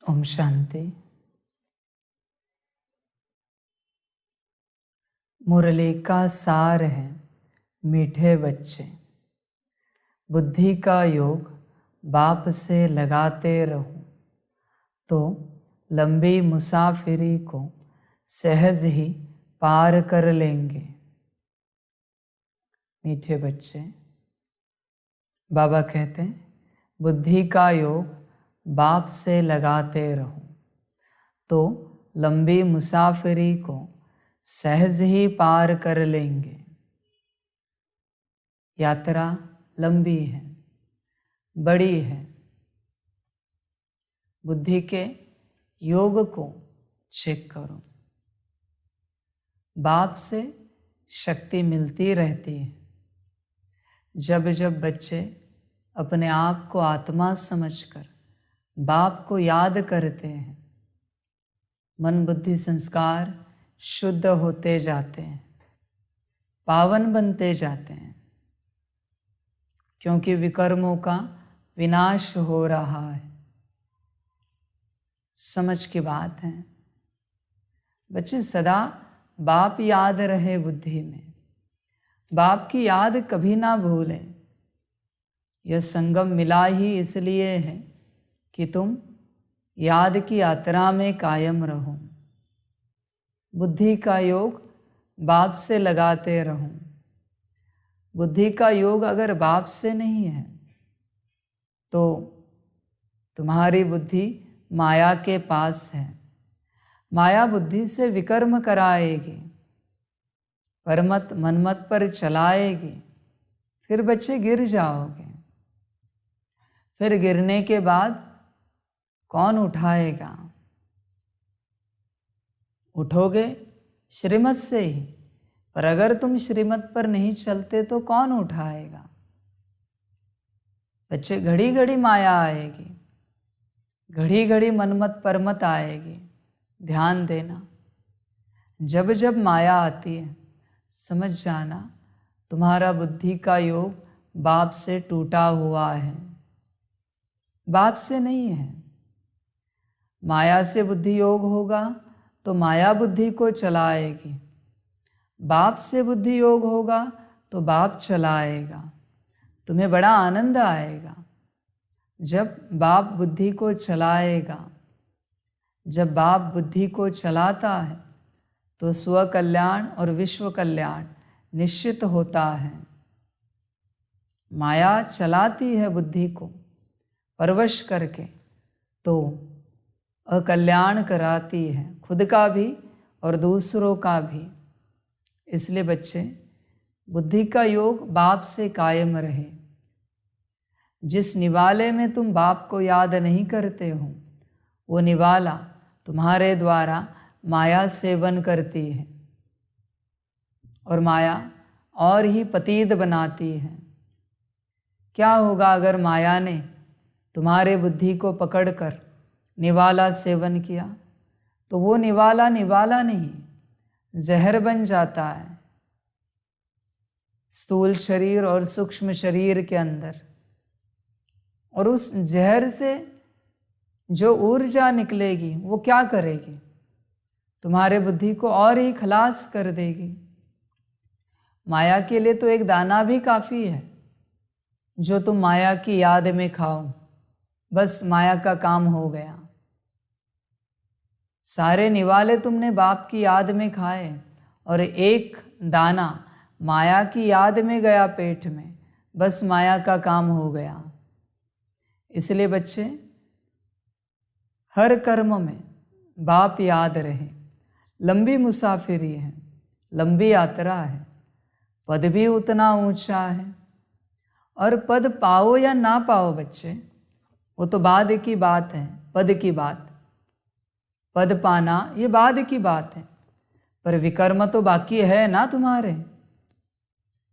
ओम शांति। मुरली का सार है मीठे बच्चे, बुद्धि का योग बाप से लगाते रहो तो लंबी मुसाफिरी को सहज ही पार कर लेंगे। मीठे बच्चे, बाबा कहते हैं बुद्धि का योग बाप से लगाते रहो तो लंबी मुसाफिरी को सहज ही पार कर लेंगे। यात्रा लंबी है, बड़ी है। बुद्धि के योग को चेक करो। बाप से शक्ति मिलती रहती है। जब जब बच्चे अपने आप को आत्मा समझकर बाप को याद करते हैं, मन बुद्धि संस्कार शुद्ध होते जाते हैं, पावन बनते जाते हैं, क्योंकि विकर्मों का विनाश हो रहा है। समझ की बात है बच्चे, सदा बाप याद रहे बुद्धि में, बाप की याद कभी ना भूलें। यह संगम मिला ही इसलिए है कि तुम याद की यात्रा में कायम रहो। बुद्धि का योग बाप से लगाते रहो। बुद्धि का योग अगर बाप से नहीं है तो तुम्हारी बुद्धि माया के पास है। माया बुद्धि से विकर्म कराएगी, परमत मनमत पर चलाएगी। फिर बच्चे गिर जाओगे। फिर गिरने के बाद कौन उठाएगा? उठोगे श्रीमत से ही, पर अगर तुम श्रीमत पर नहीं चलते तो कौन उठाएगा? बच्चे, घड़ी घड़ी माया आएगी, घड़ी घड़ी मनमत परमत आएगी। ध्यान देना, जब जब माया आती है समझ जाना तुम्हारा बुद्धि का योग बाप से टूटा हुआ है, बाप से नहीं है। माया से बुद्धि योग होगा तो माया बुद्धि को चलाएगी, बाप से बुद्धि योग होगा तो बाप चलाएगा। तुम्हें बड़ा आनंद आएगा जब बाप बुद्धि को चलाएगा। जब बाप बुद्धि को चलाता है तो स्व कल्याण और विश्व कल्याण निश्चित होता है। माया चलाती है बुद्धि को परवश करके तो अकल्याण कराती है, खुद का भी और दूसरों का भी। इसलिए बच्चे, बुद्धि का योग बाप से कायम रहे। जिस निवाले में तुम बाप को याद नहीं करते हो, वो निवाला तुम्हारे द्वारा माया सेवन करती है और माया और ही पतित बनाती है। क्या होगा अगर माया ने तुम्हारे बुद्धि को पकड़कर निवाला सेवन किया? तो वो निवाला निवाला नहीं, जहर बन जाता है स्थूल शरीर और सूक्ष्म शरीर के अंदर। और उस जहर से जो ऊर्जा निकलेगी वो क्या करेगी? तुम्हारे बुद्धि को और ही खलास कर देगी। माया के लिए तो एक दाना भी काफ़ी है जो तुम माया की याद में खाओ, बस माया का काम हो गया। सारे निवाले तुमने बाप की याद में खाए और एक दाना माया की याद में गया पेट में, बस माया का काम हो गया। इसलिए बच्चे, हर कर्म में बाप याद रहे। लंबी मुसाफिरी है, लंबी यात्रा है, पद भी उतना ऊंचा है। और पद पाओ या ना पाओ बच्चे, वो तो बाद की बात है। पद की बात, पद पाना ये बाद की बात है, पर विकर्म तो बाकी है ना तुम्हारे।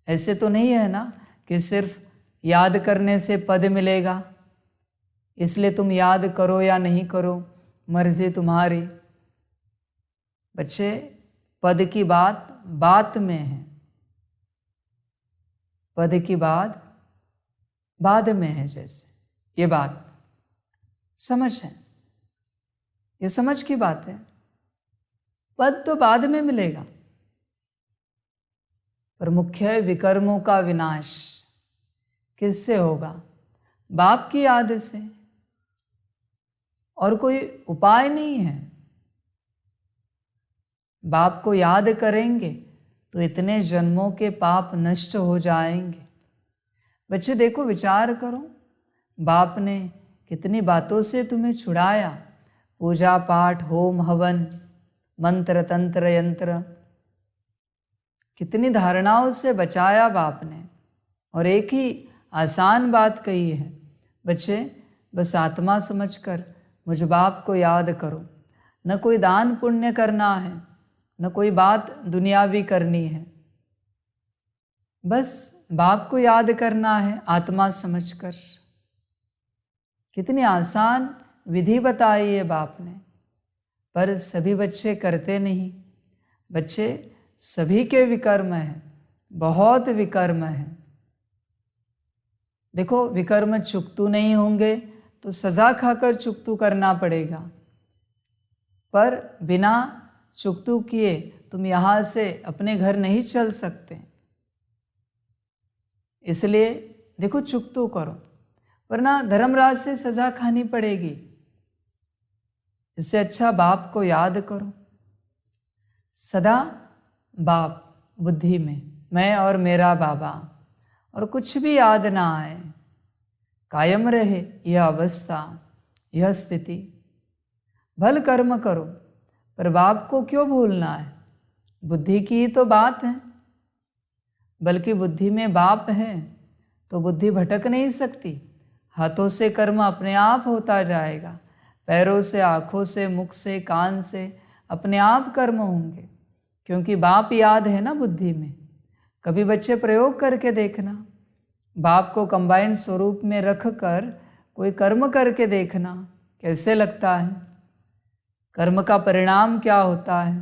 ऐसे तो नहीं है ना कि सिर्फ याद करने से पद मिलेगा, इसलिए तुम याद करो या नहीं करो, मर्जी तुम्हारी। बच्चे, पद की बात बात में है, पद की बात बाद में है। जैसे ये बात समझ है। ये समझ की बात है। पद तो बाद में मिलेगा, पर मुख्य है विकर्मों का विनाश किससे होगा? बाप की याद से, और कोई उपाय नहीं है। बाप को याद करेंगे तो इतने जन्मों के पाप नष्ट हो जाएंगे। बच्चे देखो, विचार करो, बाप ने कितनी बातों से तुम्हें छुड़ाया। पूजा पाठ, होम हवन, मंत्र तंत्र यंत्र, कितनी धारणाओं से बचाया बाप ने। और एक ही आसान बात कही है, बच्चे बस आत्मा समझकर मुझ बाप को याद करो। न कोई दान पुण्य करना है, न कोई बात दुनियावी करनी है, बस बाप को याद करना है आत्मा समझकर। कितनी आसान विधि बताई है बाप ने, पर सभी बच्चे करते नहीं। बच्चे सभी के विकर्म हैं, बहुत विकर्म हैं। देखो, विकर्म चुकतू नहीं होंगे तो सजा खाकर चुकतू करना पड़ेगा, पर बिना चुकतू किए तुम यहाँ से अपने घर नहीं चल सकते। इसलिए देखो, चुकतू करो, वरना धर्मराज से सजा खानी पड़ेगी। इससे अच्छा बाप को याद करो। सदा बाप बुद्धि में, मैं और मेरा बाबा, और कुछ भी याद ना आए, कायम रहे यह अवस्था, यह स्थिति। भल कर्म करो, पर बाप को क्यों भूलना है? बुद्धि की ही तो बात है, बल्कि बुद्धि में बाप है तो बुद्धि भटक नहीं सकती। हाथों से कर्म अपने आप होता जाएगा, पैरों से, आँखों से, मुख से, कान से अपने आप कर्म होंगे, क्योंकि बाप याद है ना बुद्धि में। कभी बच्चे प्रयोग करके देखना, बाप को कंबाइंड स्वरूप में रख कर कोई कर्म करके देखना, कैसे लगता है, कर्म का परिणाम क्या होता है,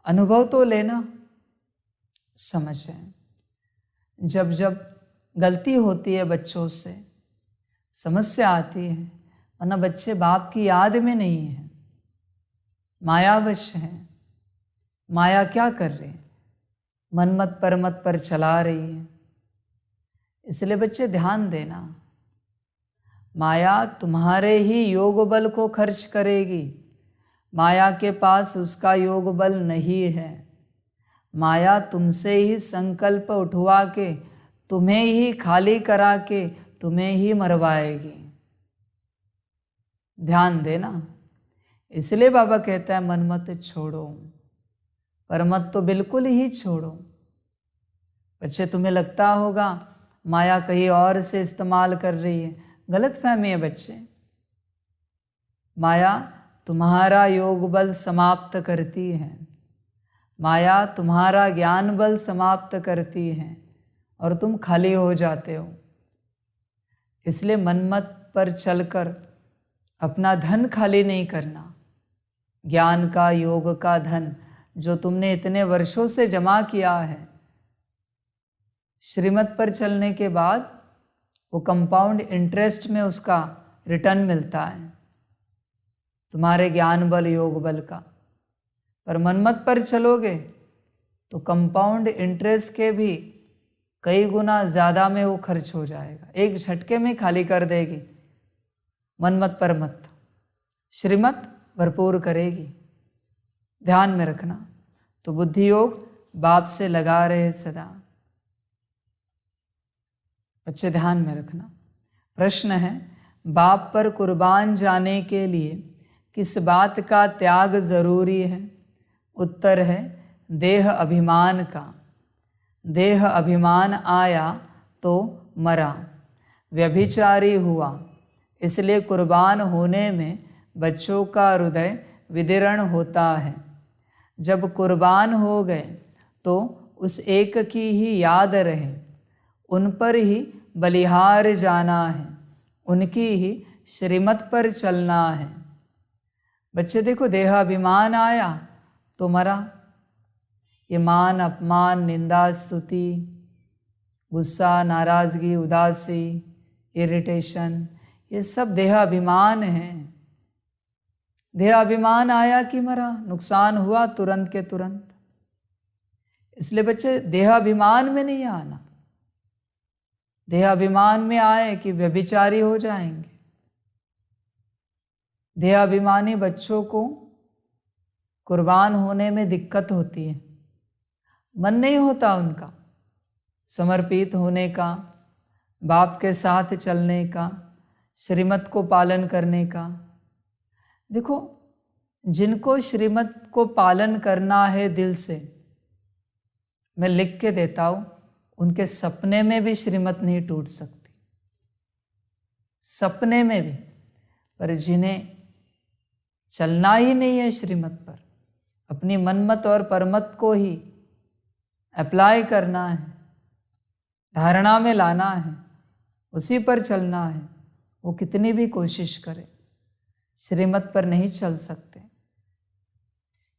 अनुभव तो लेना। समझें, जब जब गलती होती है बच्चों से, समस्या आती है, वरना बच्चे बाप की याद में नहीं है, मायावश हैं। माया क्या कर रही है? मनमत परमत पर चला रही है। इसलिए बच्चे ध्यान देना, माया तुम्हारे ही योग बल को खर्च करेगी। माया के पास उसका योग बल नहीं है। माया तुमसे ही संकल्प उठवा के, तुम्हें ही खाली करा के, तुम्हें ही मरवाएगी। ध्यान देना। इसलिए बाबा कहता है मन मत छोड़ो, पर मत तो बिल्कुल ही छोड़ो। बच्चे, तुम्हें लगता होगा माया कहीं और से इस्तेमाल कर रही है, गलत फहमी है बच्चे। माया तुम्हारा योग बल समाप्त करती है, माया तुम्हारा ज्ञान बल समाप्त करती है, और तुम खाली हो जाते हो। इसलिए मनमत पर चलकर अपना धन खाली नहीं करना। ज्ञान का, योग का धन जो तुमने इतने वर्षों से जमा किया है, श्रीमत पर चलने के बाद वो कंपाउंड इंटरेस्ट में उसका रिटर्न मिलता है, तुम्हारे ज्ञान बल, योग बल का। पर मनमत पर चलोगे तो कंपाउंड इंटरेस्ट के भी कई गुना ज़्यादा में वो खर्च हो जाएगा, एक झटके में खाली कर देगी। मनमत पर मत, श्रीमत भरपूर करेगी। ध्यान में रखना। तो बुद्धि योग बाप से लगा रहे सदा। बच्चे ध्यान में रखना। प्रश्न है, बाप पर कुर्बान जाने के लिए किस बात का त्याग जरूरी है? उत्तर है देह अभिमान का। देह अभिमान आया तो मरा, व्यभिचारी हुआ। इसलिए कुर्बान होने में बच्चों का हृदय विदीर्ण होता है। जब कुर्बान हो गए तो उस एक की ही याद रहे, उन पर ही बलिहार जाना है, उनकी ही श्रीमत पर चलना है। बच्चे देखो, देहाभिमान आया तो मरा। ये मान, अपमान, निंदा, स्तुति, गुस्सा, नाराजगी, उदासी, इरिटेशन, ये सब देहाभिमान हैं। देहाभिमान आया कि मरा, नुकसान हुआ तुरंत के तुरंत। इसलिए बच्चे देहाभिमान में नहीं आना। देहाभिमान में आए कि व्यभिचारी हो जाएंगे। देहाभिमानी बच्चों को कुर्बान होने में दिक्कत होती है, मन नहीं होता उनका समर्पित होने का, बाप के साथ चलने का, श्रीमत को पालन करने का। देखो, जिनको श्रीमत को पालन करना है दिल से, मैं लिख के देता हूं, उनके सपने में भी श्रीमत नहीं टूट सकती, सपने में भी। पर जिन्हें चलना ही नहीं है श्रीमत पर, अपनी मनमत और परमत को ही अप्लाई करना है, धारणा में लाना है, उसी पर चलना है, वो कितनी भी कोशिश करे श्रीमत पर नहीं चल सकते,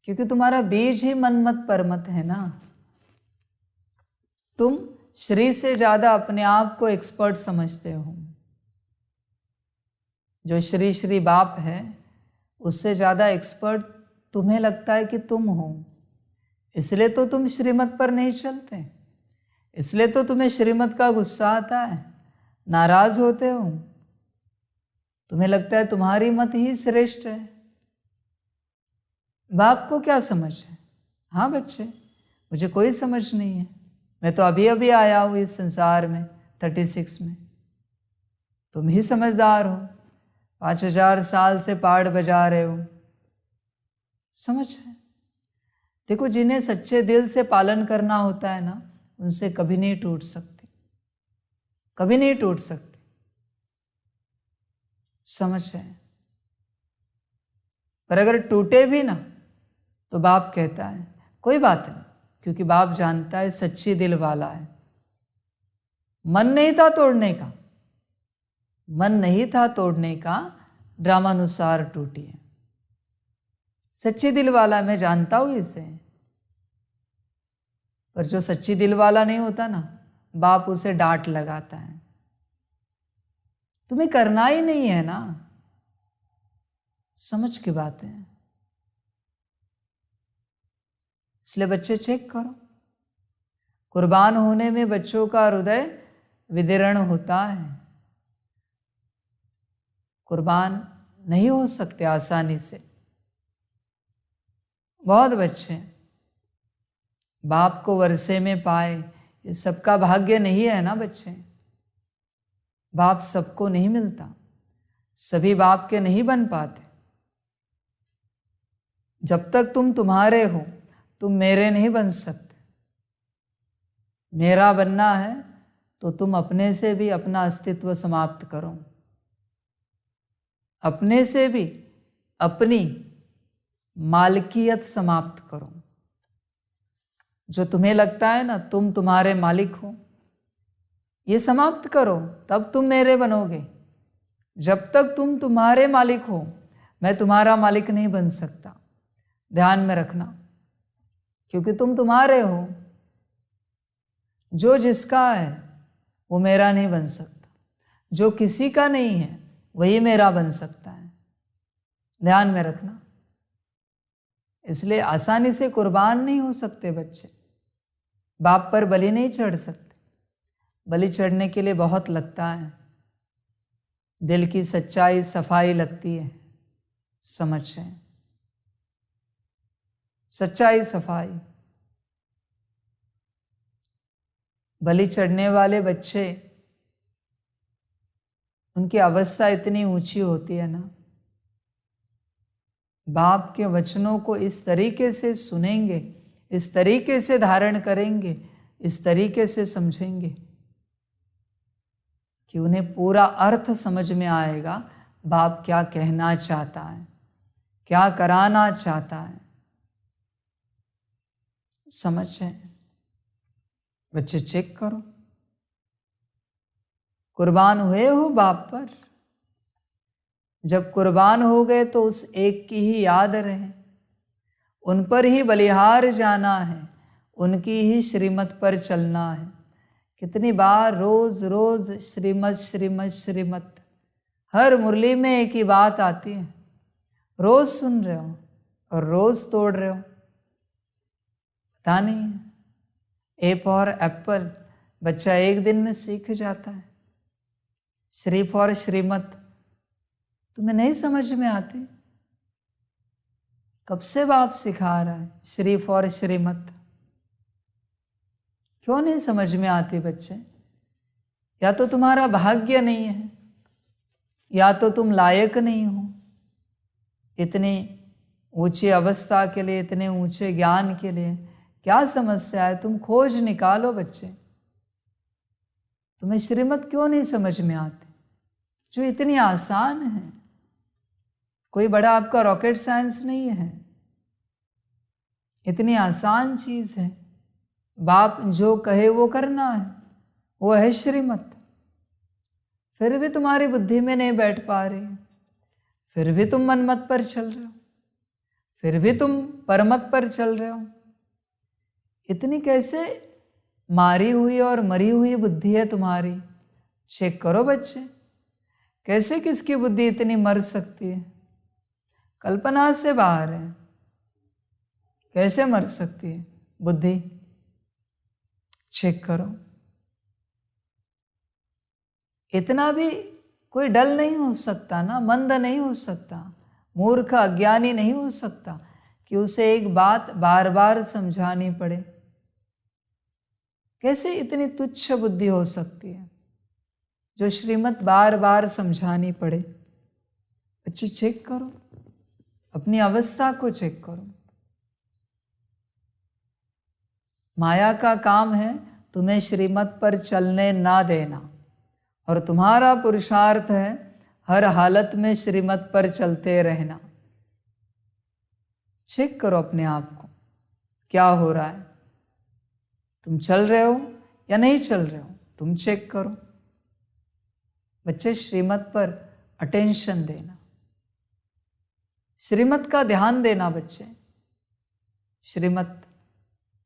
क्योंकि तुम्हारा बीज ही मनमत परमत है ना। तुम श्री से ज्यादा अपने आप को एक्सपर्ट समझते हो। जो श्री श्री बाप है उससे ज्यादा एक्सपर्ट तुम्हें लगता है कि तुम हो। इसलिए तो तुम श्रीमत पर नहीं चलते, इसलिए तो तुम्हें श्रीमत का गुस्सा आता है, नाराज होते हो, तुम्हें लगता है तुम्हारी मत ही श्रेष्ठ है। बाप को क्या समझ है? हाँ बच्चे, मुझे कोई समझ नहीं है, मैं तो अभी अभी आया हूँ इस संसार में 36 में। तुम ही समझदार हो, 5000 साल से पाठ बजा रहे हो, समझ है। देखो, जिन्हें सच्चे दिल से पालन करना होता है ना, उनसे कभी नहीं टूट सकती, कभी नहीं टूट सकती, समझ है। पर अगर टूटे भी ना तो बाप कहता है कोई बात नहीं, क्योंकि बाप जानता है सच्ची दिल वाला है। मन नहीं था तोड़ने का, मन नहीं था तोड़ने का, ड्रामानुसार टूटी है। सच्ची दिल वाला, मैं जानता हूं इसे। पर जो सच्ची दिल वाला नहीं होता ना, बाप उसे डांट लगाता है। तुम्हें करना ही नहीं है ना, समझ की बात है। इसलिए बच्चे चेक करो, कुर्बान होने में बच्चों का हृदय विदीर्ण होता है। कुर्बान नहीं हो सकते आसानी से। बहुत बच्चे बाप को वर्षे में पाए, ये सबका भाग्य नहीं है ना बच्चे। बाप सबको नहीं मिलता, सभी बाप के नहीं बन पाते। जब तक तुम तुम्हारे हो, तुम मेरे नहीं बन सकते। मेरा बनना है तो तुम अपने से भी अपना अस्तित्व समाप्त करो, अपने से भी अपनी मालिकियत समाप्त करो। जो तुम्हें लगता है ना तुम तुम्हारे मालिक हो, ये समाप्त करो, तब तुम मेरे बनोगे। जब तक तुम तुम्हारे मालिक हो, मैं तुम्हारा मालिक नहीं बन सकता। ध्यान में रखना, क्योंकि तुम तुम्हारे हो। जो जिसका है वो मेरा नहीं बन सकता, जो किसी का नहीं है वही मेरा बन सकता है। ध्यान में रखना। इसलिए आसानी से कुर्बान नहीं हो सकते बच्चे, बाप पर बलि नहीं चढ़ सकते। बलि चढ़ने के लिए बहुत लगता है, दिल की सच्चाई सफाई लगती है, समझ है, सच्चाई सफाई। बलि चढ़ने वाले बच्चे, उनकी अवस्था इतनी ऊंची होती है ना, बाप के वचनों को इस तरीके से सुनेंगे, इस तरीके से धारण करेंगे, इस तरीके से समझेंगे कि उन्हें पूरा अर्थ समझ में आएगा, बाप क्या कहना चाहता है, क्या कराना चाहता है। समझ है बच्चे, चेक करो, कुर्बान हुए हो बाप पर। जब कुर्बान हो गए तो उस एक की ही याद रहे, उन पर ही बलिहार जाना है, उनकी ही श्रीमत पर चलना है। कितनी बार रोज रोज श्रीमत श्रीमत श्रीमत, हर मुरली में एक ही बात आती है, रोज सुन रहे हो और रोज तोड़ रहे हो, पता नहीं है। ए फॉर एप्पल बच्चा एक दिन में सीख जाता है। श्री फॉर श्रीमत तुम्हें नहीं समझ में आती, कब से बाप सिखा रहा है श्री फॉर श्रीमत, क्यों नहीं समझ में आती बच्चे? या तो तुम्हारा भाग्य नहीं है, या तो तुम लायक नहीं हो इतनी ऊंची अवस्था के लिए, इतने ऊंचे ज्ञान के लिए। क्या समस्या है? तुम खोज निकालो बच्चे। तुम्हें श्रीमत क्यों नहीं समझ में आती, जो इतनी आसान है? कोई बड़ा आपका रॉकेट साइंस नहीं है, इतनी आसान चीज है। बाप जो कहे वो करना है, वो है श्रीमत। फिर भी तुम्हारी बुद्धि में नहीं बैठ पा रही, फिर भी तुम मनमत पर चल रहे हो, फिर भी तुम परमत पर चल रहे हो। इतनी कैसे मारी हुई और मरी हुई बुद्धि है तुम्हारी? चेक करो बच्चे, कैसे किसकी बुद्धि इतनी मर सकती है? कल्पना से बाहर है, कैसे मर सकती है बुद्धि? चेक करो। इतना भी कोई डल नहीं हो सकता ना, मंद नहीं हो सकता, मूर्ख अज्ञानी नहीं हो सकता कि उसे एक बात बार बार समझानी पड़े। कैसे इतनी तुच्छ बुद्धि हो सकती है जो श्रीमत बार बार समझानी पड़े? बच्चे चेक करो, अपनी अवस्था को चेक करो। माया का काम है तुम्हें श्रीमत पर चलने ना देना, और तुम्हारा पुरुषार्थ है हर हालत में श्रीमत पर चलते रहना। चेक करो अपने आप को, क्या हो रहा है? तुम चल रहे हो या नहीं चल रहे हो? तुम चेक करो। बच्चे श्रीमत पर अटेंशन देना, श्रीमत का ध्यान देना बच्चे। श्रीमत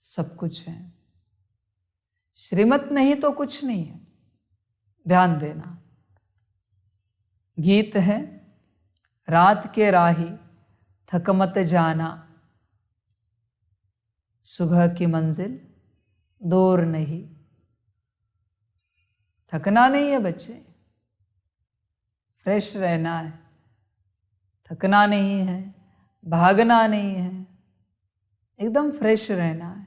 सब कुछ है, श्रीमत नहीं तो कुछ नहीं है, ध्यान देना। गीत है, रात के राही थक मत जाना, सुबह की मंजिल दूर नहीं। थकना नहीं है बच्चे, फ्रेश रहना है। थकना नहीं है, भागना नहीं है, एकदम फ्रेश रहना है,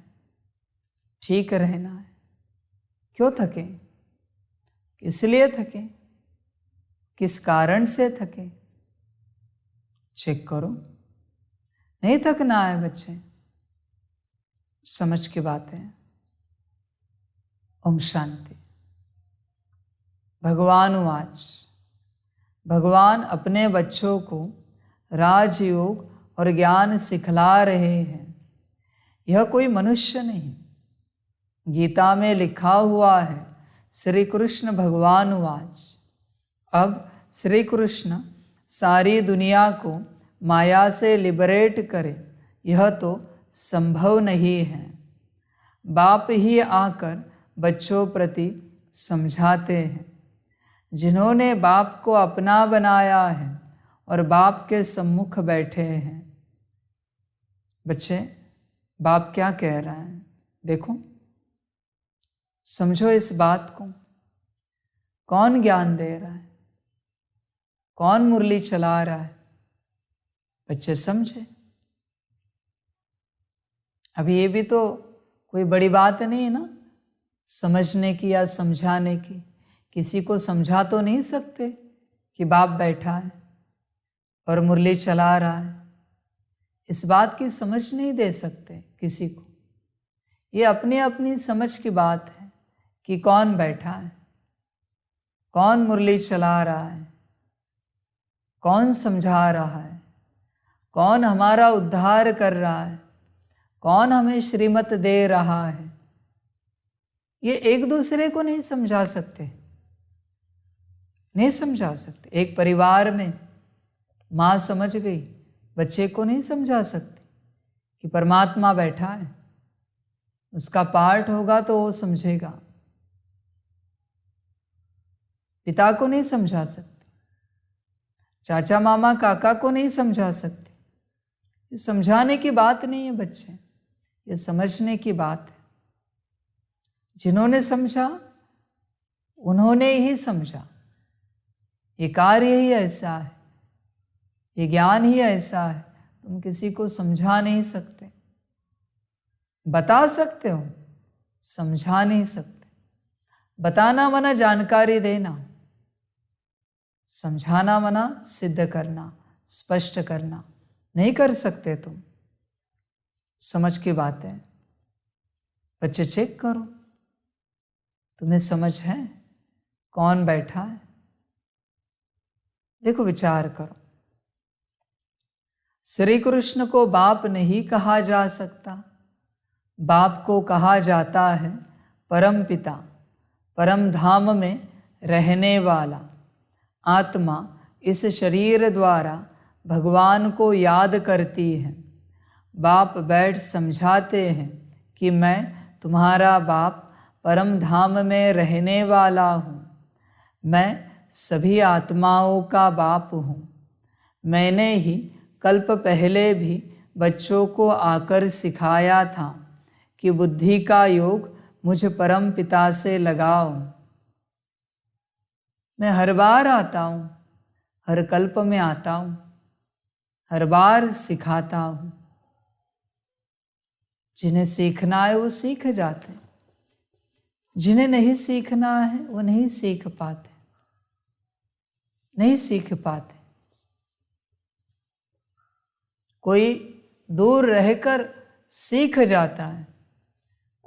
ठीक रहना है। क्यों थके? किस लिए थके? किस कारण से थके? चेक करो। नहीं थकना है बच्चे, समझ की बात है। ओम शांति। भगवान उवाच, भगवान अपने बच्चों को राजयोग और ज्ञान सिखला रहे हैं। यह कोई मनुष्य नहीं, गीता में लिखा हुआ है। श्री कृष्ण भगवान उवाच, अब श्री कृष्ण सारी दुनिया को माया से लिबरेट करे, यह तो संभव नहीं है। बाप ही आकर बच्चों प्रति समझाते हैं। जिन्होंने बाप को अपना बनाया है और बाप के सम्मुख बैठे हैं। बच्चे, बाप क्या कह रहा है देखो, समझो इस बात को। कौन ज्ञान दे रहा है? कौन मुरली चला रहा है? बच्चे समझे। अभी ये भी तो कोई बड़ी बात नहीं है ना, समझने की या समझाने की। किसी को समझा तो नहीं सकते कि बाप बैठा है और मुरली चला रहा है। इस बात की समझ नहीं दे सकते किसी को। ये अपनी अपनी समझ की बात है कि कौन बैठा है, कौन मुरली चला रहा है, कौन समझा रहा है, कौन हमारा उद्धार कर रहा है, कौन हमें श्रीमत दे रहा है। ये एक दूसरे को नहीं समझा सकते, नहीं समझा सकते। एक परिवार में माँ समझ गई, बच्चे को नहीं समझा सकती कि परमात्मा बैठा है, उसका पाठ होगा तो वो समझेगा। पिता को नहीं समझा सकते। चाचा मामा काका को नहीं समझा सकते। ये समझाने की बात नहीं है बच्चे, ये समझने की बात है। जिन्होंने समझा उन्होंने ही समझा। ये कार्य ही ऐसा है, ये ज्ञान ही ऐसा है। तुम किसी को समझा नहीं सकते, बता सकते हो, समझा नहीं सकते। बताना मना जानकारी देना, समझाना मना सिद्ध करना, स्पष्ट करना। नहीं कर सकते तुम। समझ की बात है। बच्चे चेक करो, तुम्हें समझ है कौन बैठा है? देखो, विचार करो। श्री कृष्ण को बाप नहीं कहा जा सकता। बाप को कहा जाता है परम पिता, परम धाम में रहने वाला आत्मा। इस शरीर द्वारा भगवान को याद करती है। बाप बैठ समझाते हैं कि मैं तुम्हारा बाप परम धाम में रहने वाला हूँ। मैं सभी आत्माओं का बाप हूँ। मैंने ही कल्प पहले भी बच्चों को आकर सिखाया था कि बुद्धि का योग मुझ परम पिता से लगाओ। मैं हर बार आता हूँ, हर कल्प में आता हूँ, हर बार सिखाता हूँ। जिन्हें सीखना है वो सीख जाते हैं, जिन्हें नहीं सीखना है वो नहीं सीख पाते, नहीं सीख पाते। कोई दूर रहकर सीख जाता है,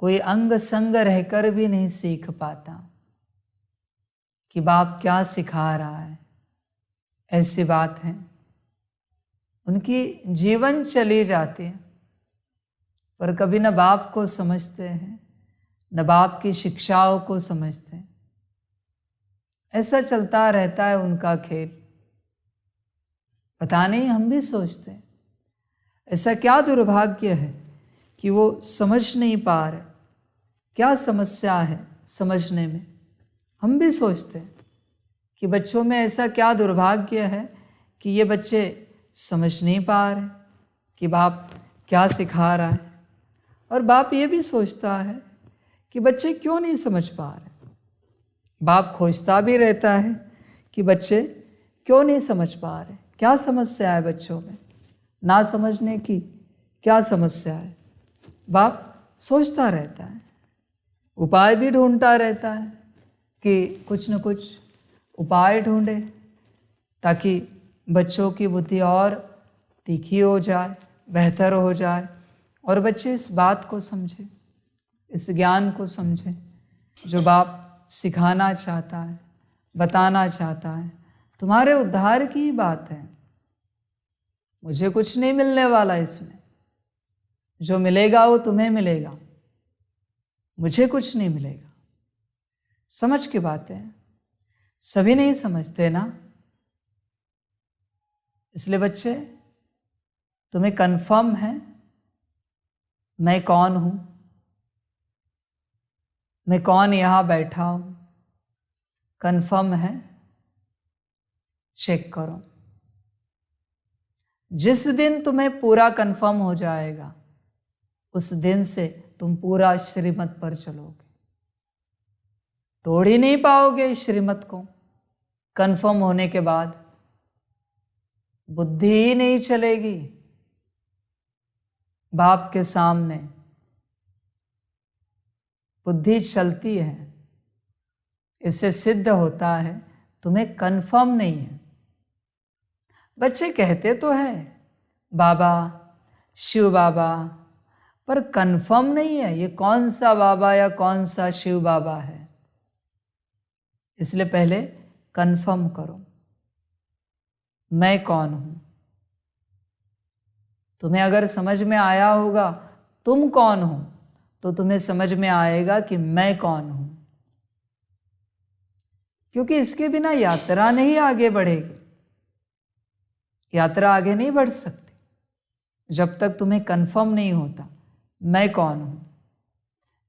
कोई अंग संग रहकर भी नहीं सीख पाता कि बाप क्या सिखा रहा है। ऐसी बात है, उनकी जीवन चली जाती है, पर कभी न बाप को समझते हैं, न बाप की शिक्षाओं को समझते हैं। ऐसा चलता रहता है उनका खेल। पता नहीं, हम भी सोचते हैं ऐसा क्या दुर्भाग्य है कि वो समझ नहीं पा रहे। क्या समस्या है समझने में? हम भी सोचते हैं कि बच्चों में ऐसा क्या दुर्भाग्य है कि ये बच्चे समझ नहीं पा रहे कि बाप क्या सिखा रहा है। और बाप ये भी सोचता है कि बच्चे क्यों नहीं समझ पा रहे। बाप खोजता भी रहता है कि बच्चे क्यों नहीं समझ पा रहे, क्या समस्या है बच्चों में, ना समझने की क्या समस्या है। बाप सोचता रहता है, उपाय भी ढूंढता रहता है कि कुछ न कुछ उपाय ढूंढे ताकि बच्चों की बुद्धि और तीखी हो जाए, बेहतर हो जाए, और बच्चे इस बात को समझे, इस ज्ञान को समझे जो बाप सिखाना चाहता है, बताना चाहता है। तुम्हारे उद्धार की ही बात है। मुझे कुछ नहीं मिलने वाला इसमें, जो मिलेगा वो तुम्हें मिलेगा, मुझे कुछ नहीं मिलेगा। समझ की बात है, सभी नहीं समझते ना। इसलिए बच्चे, तुम्हें कंफर्म है मैं कौन हूं, मैं कौन यहां बैठा हूं? कंफर्म है? चेक करो। जिस दिन तुम्हें पूरा कंफर्म हो जाएगा उस दिन से तुम पूरा श्रीमत पर चलोगे। तोड़ ही नहीं पाओगे इस श्रीमत को। कंफर्म होने के बाद बुद्धि ही नहीं चलेगी बाप के सामने। बुद्धि चलती है, इससे सिद्ध होता है तुम्हें कंफर्म नहीं है। बच्चे कहते तो है बाबा, शिव बाबा, पर कंफर्म नहीं है ये कौन सा बाबा या कौन सा शिव बाबा है। इसलिए पहले कंफर्म करो मैं कौन हूं। तुम्हें अगर समझ में आया होगा तुम कौन हो, तो तुम्हें समझ में आएगा कि मैं कौन हूं। क्योंकि इसके बिना यात्रा नहीं आगे बढ़ेगी। यात्रा आगे नहीं बढ़ सकती जब तक तुम्हें कंफर्म नहीं होता मैं कौन हूं।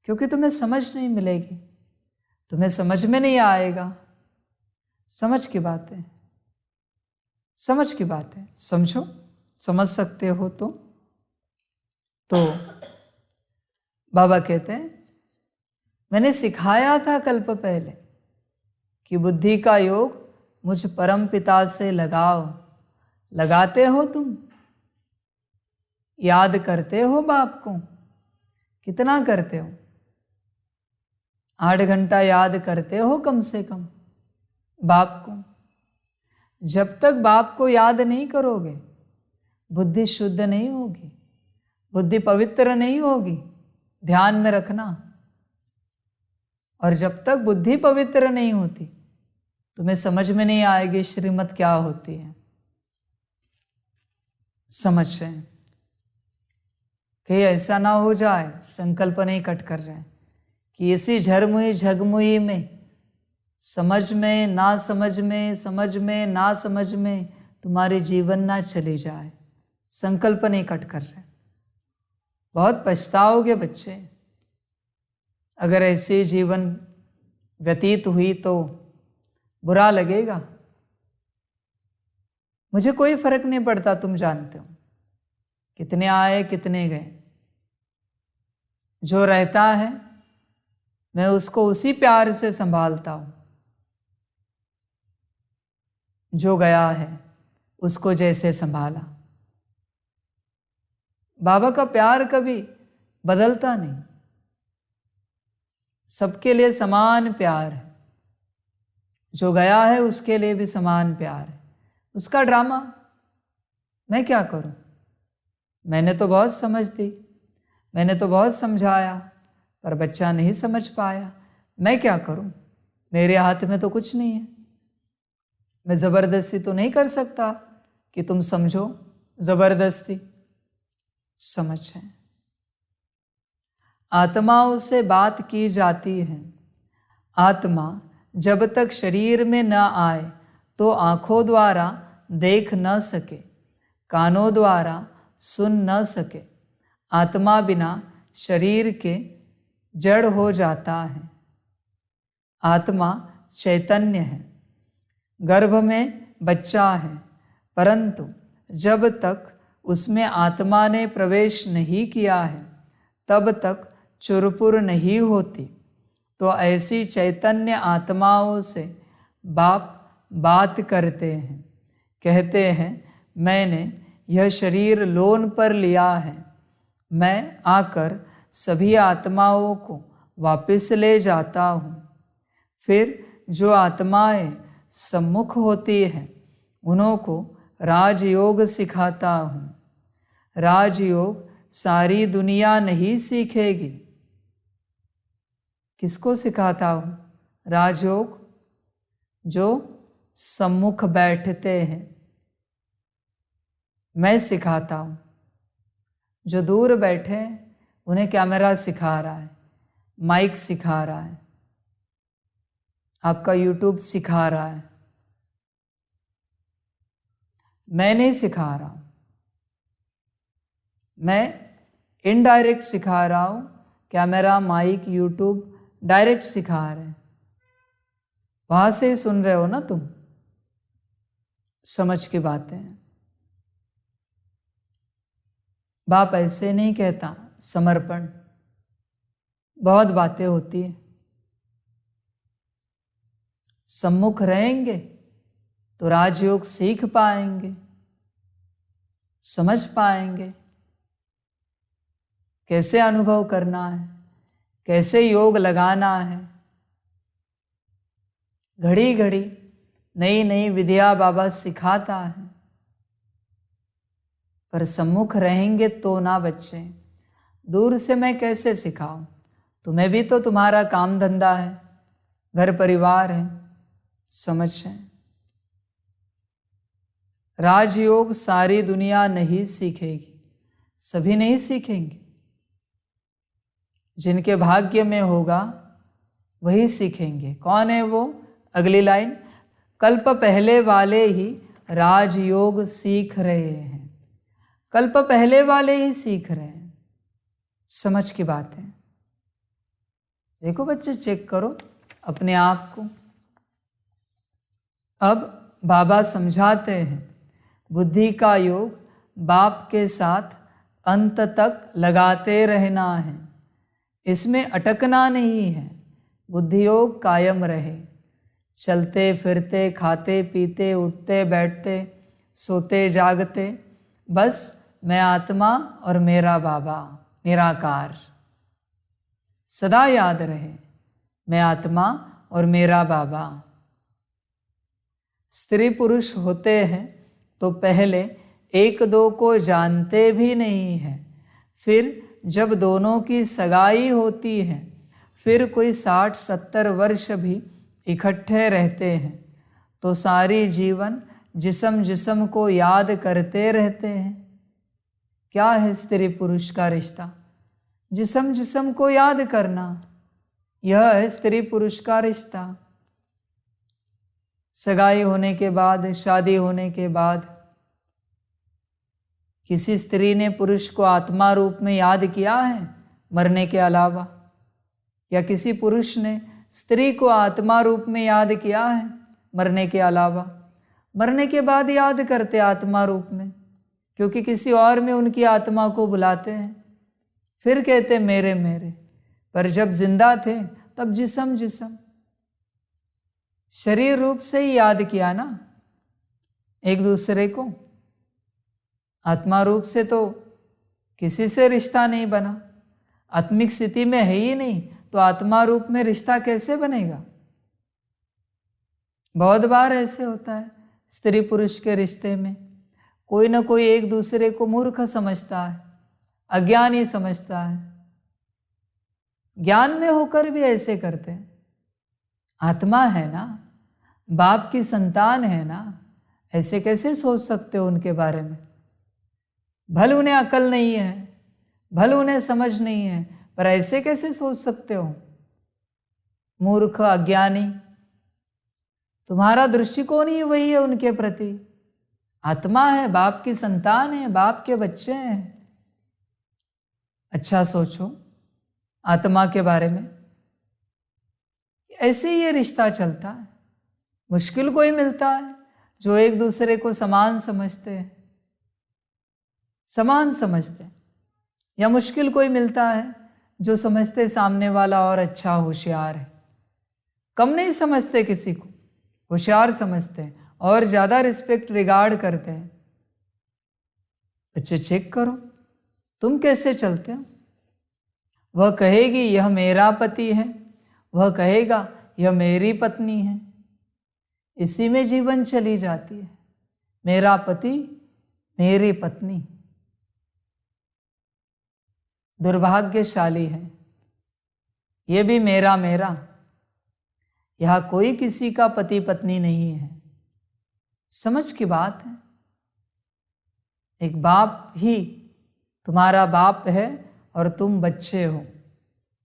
क्योंकि तुम्हें समझ नहीं मिलेगी, तुम्हें समझ में नहीं आएगा। समझ की बात है, समझ की बात है, समझो, समझ सकते हो तो बाबा कहते हैं मैंने सिखाया था कल्प पहले कि बुद्धि का योग मुझ परम पिता से लगाओ। लगाते हो तुम? याद करते हो बाप को? कितना करते हो? 8 घंटा याद करते हो कम से कम बाप को? जब तक बाप को याद नहीं करोगे बुद्धि शुद्ध नहीं होगी, बुद्धि पवित्र नहीं होगी, ध्यान में रखना। और जब तक बुद्धि पवित्र नहीं होती तुम्हें समझ में नहीं आएगी श्रीमत क्या होती है। समझ रहे हैं? कहीं ऐसा ना हो जाए, संकल्प नहीं कट कर रहे हैं कि इसी झरमुई झगमुई में, समझ में ना समझ में, समझ में ना समझ में तुम्हारे जीवन ना चले जाए। संकल्प नहीं कट कर रहे, बहुत पछताओगे बच्चे। अगर ऐसे जीवन व्यतीत हुई तो बुरा लगेगा। मुझे कोई फर्क नहीं पड़ता, तुम जानते हो, कितने आए कितने गए। जो रहता है मैं उसको उसी प्यार से संभालता हूं, जो गया है उसको जैसे संभाला। बाबा का प्यार कभी बदलता नहीं, सबके लिए समान प्यार है। जो गया है उसके लिए भी समान प्यार है। उसका ड्रामा मैं क्या करूं? मैंने तो बहुत समझ दी, मैंने तो बहुत समझाया, पर बच्चा नहीं समझ पाया। मैं क्या करूं? मेरे हाथ में तो कुछ नहीं है। मैं जबरदस्ती तो नहीं कर सकता कि तुम समझो, जबरदस्ती। समझ है? आत्माओं से बात की जाती है। आत्मा जब तक शरीर में न आए तो आंखों द्वारा देख न सके, कानों द्वारा सुन न सके। आत्मा बिना शरीर के जड़ हो जाता है। आत्मा चैतन्य है, गर्भ में बच्चा है, परंतु जब तक उसमें आत्मा ने प्रवेश नहीं किया है तब तक चुरपुर नहीं होती। तो ऐसी चैतन्य आत्माओं से बाप बात करते हैं, कहते हैं मैंने यह शरीर लोन पर लिया है, मैं आकर सभी आत्माओं को वापस ले जाता हूँ। फिर जो आत्माएं सम्मुख होती हैं उन्हों को राजयोग सिखाता हूँ। राजयोग सारी दुनिया नहीं सीखेगी। किसको सिखाता हूँ? राजयोग जो सम्मुख बैठते हैं मैं सिखाता हूँ। जो दूर बैठे हैं उन्हें कैमरा सिखा रहा है, माइक सिखा रहा है, आपका यूट्यूब सिखा रहा है। मैं नहीं सिखा रहा हूँ, मैं इनडायरेक्ट सिखा रहा हूँ। कैमरा, माइक, यूट्यूब डायरेक्ट सिखा रहे हैं, वहां से ही सुन रहे हो ना तुम। समझ की बातें हैं। बाप ऐसे नहीं कहता समर्पण, बहुत बातें होती है। सम्मुख रहेंगे तो राजयोग सीख पाएंगे, समझ पाएंगे कैसे अनुभव करना है, कैसे योग लगाना है। घड़ी घड़ी नई नई विधिया बाबा सिखाता है, पर सम्मुख रहेंगे तो ना बच्चे। दूर से मैं कैसे सिखाऊं? तुम्हें भी तो तुम्हारा काम धंधा है, घर परिवार है। समझ है? राजयोग सारी दुनिया नहीं सीखेगी, सभी नहीं सीखेंगे। जिनके भाग्य में होगा वही सीखेंगे। कौन है वो? अगली लाइन, कल्प पहले वाले ही राजयोग सीख रहे हैं। कल्प पहले वाले ही सीख रहे हैं। समझ की बात है। देखो बच्चे, चेक करो अपने आप को। अब बाबा समझाते हैं बुद्धि का योग बाप के साथ अंत तक लगाते रहना है, इसमें अटकना नहीं है। बुद्धि योग कायम रहे, चलते फिरते, खाते पीते, उठते बैठते, सोते जागते, बस मैं आत्मा और मेरा बाबा निराकार। सदा याद रहे, मैं आत्मा और मेरा बाबा। स्त्री पुरुष होते हैं तो पहले एक दो को जानते भी नहीं हैं, फिर जब दोनों की सगाई होती है, फिर कोई 60-70 वर्ष भी इकट्ठे रहते हैं तो सारी जीवन जिस्म जिस्म को याद करते रहते हैं। क्या है स्त्री पुरुष का रिश्ता? जिस्म जिस्म को याद करना, यह है स्त्री पुरुष का रिश्ता। सगाई होने के बाद, शादी होने के बाद किसी स्त्री ने पुरुष को आत्मा रूप में याद किया है मरने के अलावा? या किसी पुरुष ने स्त्री को आत्मा रूप में याद किया है मरने के अलावा? मरने के बाद याद करते आत्मा रूप में, क्योंकि किसी और में उनकी आत्मा को बुलाते हैं, फिर कहते मेरे मेरे। पर जब जिंदा थे तब जिस्म जिस्म, शरीर रूप से ही याद किया ना एक दूसरे को। आत्मा रूप से तो किसी से रिश्ता नहीं बना, आत्मिक स्थिति में है ही नहीं, तो आत्मा रूप में रिश्ता कैसे बनेगा? बहुत बार ऐसे होता है स्त्री पुरुष के रिश्ते में, कोई ना कोई एक दूसरे को मूर्ख समझता है, अज्ञानी समझता है। ज्ञान में होकर भी ऐसे करते हैं। आत्मा है ना, बाप की संतान है ना, ऐसे कैसे सोच सकते हो उनके बारे में? भले उन्हें अकल नहीं है, भले उन्हें समझ नहीं है, पर ऐसे कैसे सोच सकते हो? मूर्ख, अज्ञानी। तुम्हारा दृष्टिकोण ही वही है उनके प्रति। आत्मा है, बाप की संतान है, बाप के बच्चे हैं। अच्छा सोचो आत्मा के बारे में। ऐसे ही ये रिश्ता चलता है। मुश्किल कोई मिलता है जो एक दूसरे को समान समझते हैं, समान समझते हैं, या मुश्किल कोई मिलता है जो समझते सामने वाला और अच्छा होशियार है। कम नहीं समझते किसी को, होशियार समझते हैं और ज़्यादा रिस्पेक्ट रिगार्ड करते हैं। बच्चे चेक करो तुम कैसे चलते हो। वह कहेगी यह मेरा पति है, वह कहेगा यह मेरी पत्नी है। इसी में जीवन चली जाती है, मेरा पति मेरी पत्नी। दुर्भाग्यशाली है, ये भी मेरा मेरा। यहाँ कोई किसी का पति पत्नी नहीं है। समझ की बात है। एक बाप ही तुम्हारा बाप है और तुम बच्चे हो,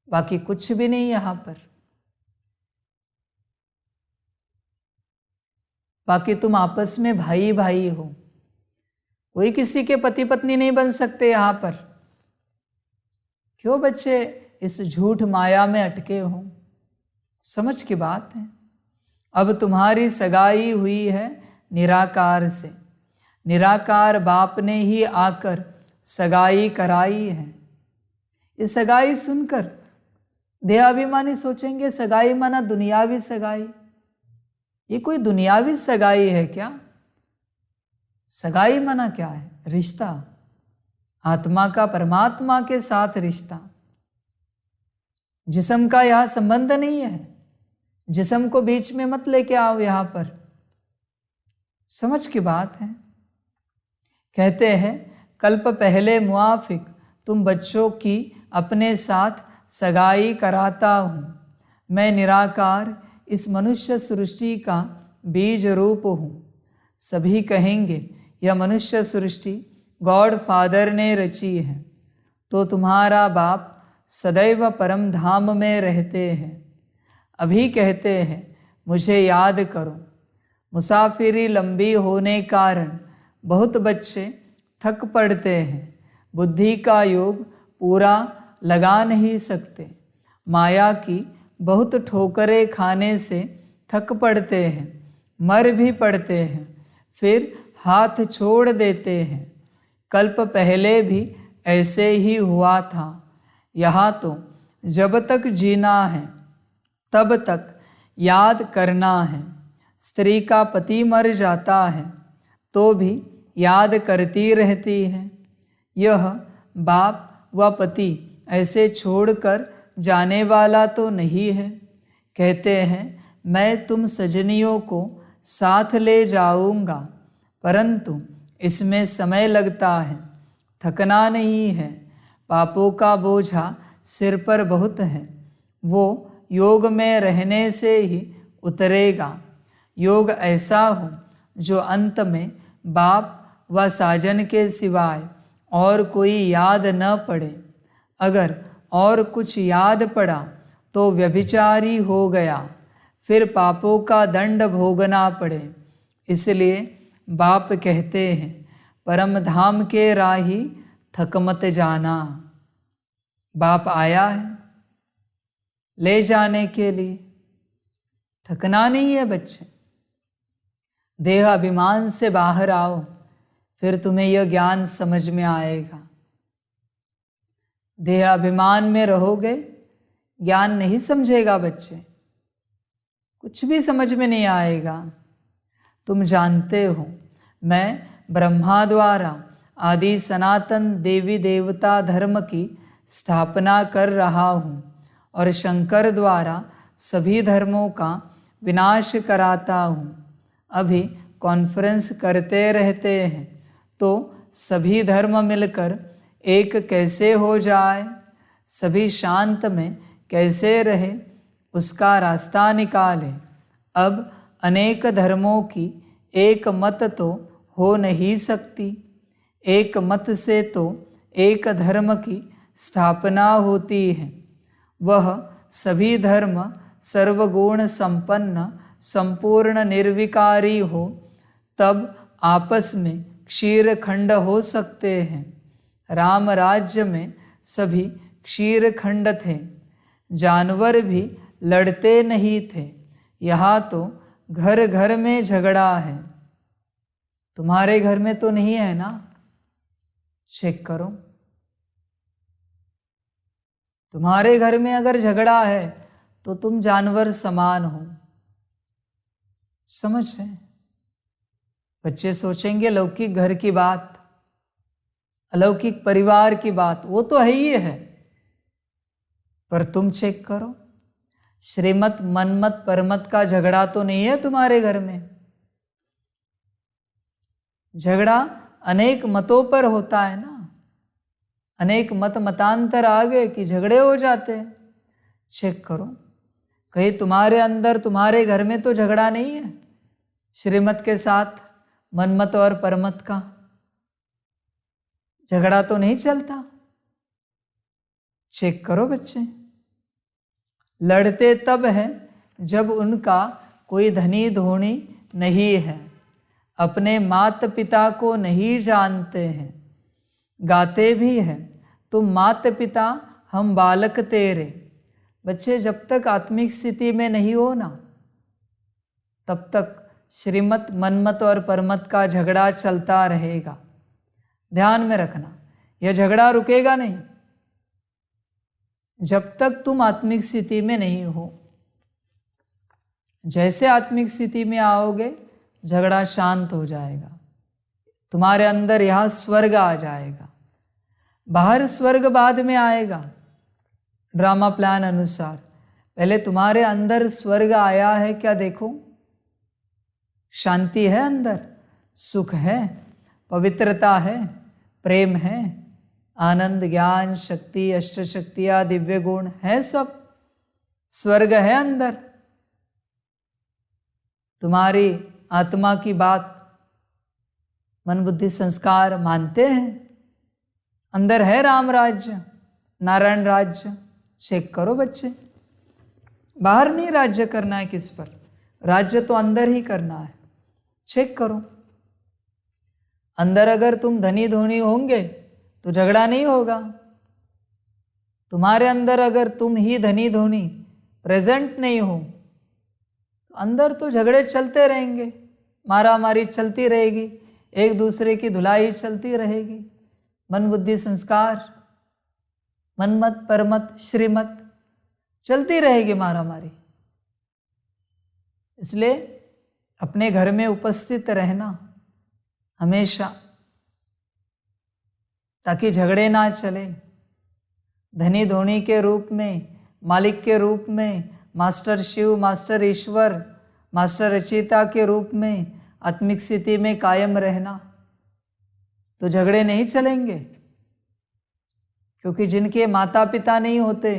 बाकी कुछ भी नहीं यहाँ पर। बाकी तुम आपस में भाई भाई हो, कोई किसी के पति पत्नी नहीं बन सकते यहाँ पर। क्यों बच्चे इस झूठ माया में अटके हो? समझ की बात है। अब तुम्हारी सगाई हुई है निराकार से। निराकार बाप ने ही आकर सगाई कराई है। ये सगाई सुनकर देहाभिमानी सोचेंगे सगाई माना दुनियावी सगाई। ये कोई दुनियावी सगाई है क्या? सगाई माना क्या है? रिश्ता, आत्मा का परमात्मा के साथ रिश्ता। जिस्म का यहाँ संबंध नहीं है। जिस्म को बीच में मत लेके आओ यहाँ पर। समझ की बात है। कहते हैं कल्प पहले मुआफिक तुम बच्चों की अपने साथ सगाई कराता हूँ। मैं निराकार इस मनुष्य सृष्टि का बीज रूप हूँ। सभी कहेंगे यह मनुष्य सृष्टि गॉड फादर ने रची है, तो तुम्हारा बाप सदैव परम धाम में रहते हैं। अभी कहते हैं मुझे याद करो। मुसाफिरी लंबी होने कारण बहुत बच्चे थक पड़ते हैं। बुद्धि का योग पूरा लगा नहीं सकते। माया की बहुत ठोकरें खाने से थक पड़ते हैं, मर भी पड़ते हैं, फिर हाथ छोड़ देते हैं। कल्प पहले भी ऐसे ही हुआ था। यहाँ तो जब तक जीना है तब तक याद करना है। स्त्री का पति मर जाता है तो भी याद करती रहती है। यह बाप व पति ऐसे छोड़कर जाने वाला तो नहीं है। कहते हैं मैं तुम सजनियों को साथ ले जाऊंगा, परंतु इसमें समय लगता है, थकना नहीं है। पापों का बोझा सिर पर बहुत है, वो योग में रहने से ही उतरेगा। योग ऐसा हो जो अंत में बाप व साजन के सिवाय और कोई याद न पड़े। अगर और कुछ याद पड़ा तो व्यभिचारी हो गया, फिर पापों का दंड भोगना पड़े। इसलिए बाप कहते हैं परम धाम के राही थक मत जाना। बाप आया है ले जाने के लिए, थकना नहीं है बच्चे। देह अभिमान से बाहर आओ, फिर तुम्हें यह ज्ञान समझ में आएगा। देह अभिमान में रहोगे, ज्ञान नहीं समझेगा बच्चे, कुछ भी समझ में नहीं आएगा। तुम जानते हो मैं ब्रह्मा द्वारा आदि सनातन देवी देवता धर्म की स्थापना कर रहा हूँ और शंकर द्वारा सभी धर्मों का विनाश कराता हूँ। अभी कॉन्फ्रेंस करते रहते हैं तो सभी धर्म मिलकर एक कैसे हो जाए, सभी शांत में कैसे रहे, उसका रास्ता निकाले। अब अनेक धर्मों की एक मत तो हो नहीं सकती। एक मत से तो एक धर्म की स्थापना होती है। वह सभी धर्म सर्वगुण संपन्न संपूर्ण निर्विकारी हो, तब आपस में क्षीर खंड हो सकते हैं। राम राज्य में सभी क्षीर खंड थे, जानवर भी लड़ते नहीं थे। यहाँ तो घर घर में झगड़ा है। तुम्हारे घर में तो नहीं है ना? चेक करो। तुम्हारे घर में अगर झगड़ा है तो तुम जानवर समान हो। समझ है? बच्चे सोचेंगे लौकिक घर की बात, अलौकिक परिवार की बात, वो तो है ही है, पर तुम चेक करो, श्रीमत मनमत परमत का झगड़ा तो नहीं है तुम्हारे घर में। झगड़ा अनेक मतों पर होता है ना, अनेक मत मतांतर आ गए कि झगड़े हो जाते हैं। चेक करो, कहीं तुम्हारे अंदर तुम्हारे घर में तो झगड़ा नहीं है श्रीमत के साथ, मनमत और परमत का झगड़ा तो नहीं चलता। चेक करो बच्चे, लड़ते तब है जब उनका कोई धनी धोनी नहीं है, अपने मात पिता को नहीं जानते हैं। गाते भी हैं तुम मात पिता हम बालक तेरे। बच्चे जब तक आत्मिक स्थिति में नहीं हो ना, तब तक श्रीमत मनमत और परमत का झगड़ा चलता रहेगा। ध्यान में रखना, यह झगड़ा रुकेगा नहीं जब तक तुम आत्मिक स्थिति में नहीं हो। जैसे आत्मिक स्थिति में आओगे झगड़ा शांत हो जाएगा, तुम्हारे अंदर यहाँ स्वर्ग आ जाएगा। बाहर स्वर्ग बाद में आएगा ड्रामा प्लान अनुसार। पहले तुम्हारे अंदर स्वर्ग आया है क्या देखो। शांति है अंदर, सुख है, पवित्रता है, प्रेम है, आनंद ज्ञान शक्ति अष्ट शक्तियाँ दिव्य गुण है, सब स्वर्ग है अंदर। तुम्हारी आत्मा की बात मन बुद्धि संस्कार मानते हैं, अंदर है राम राज्य नारायण राज्य। चेक करो बच्चे, बाहर नहीं राज्य करना है किस पर, राज्य तो अंदर ही करना है। चेक करो, अंदर अगर तुम धनी धोनी होंगे तो झगड़ा नहीं होगा। तुम्हारे अंदर अगर तुम ही धनी धोनी प्रेजेंट नहीं हो तो अंदर तो झगड़े चलते रहेंगे, मारा मारी चलती रहेगी, एक दूसरे की धुलाई चलती रहेगी। मन बुद्धि संस्कार, मनमत परमत श्रीमत चलती रहेगी मारामारी। इसलिए अपने घर में उपस्थित रहना हमेशा, ताकि झगड़े ना चले। धनी धोनी के रूप में, मालिक के रूप में, मास्टर शिव, मास्टर ईश्वर, मास्टर रचयिता के रूप में आत्मिक स्थिति में कायम रहना, तो झगड़े नहीं चलेंगे। क्योंकि जिनके माता पिता नहीं होते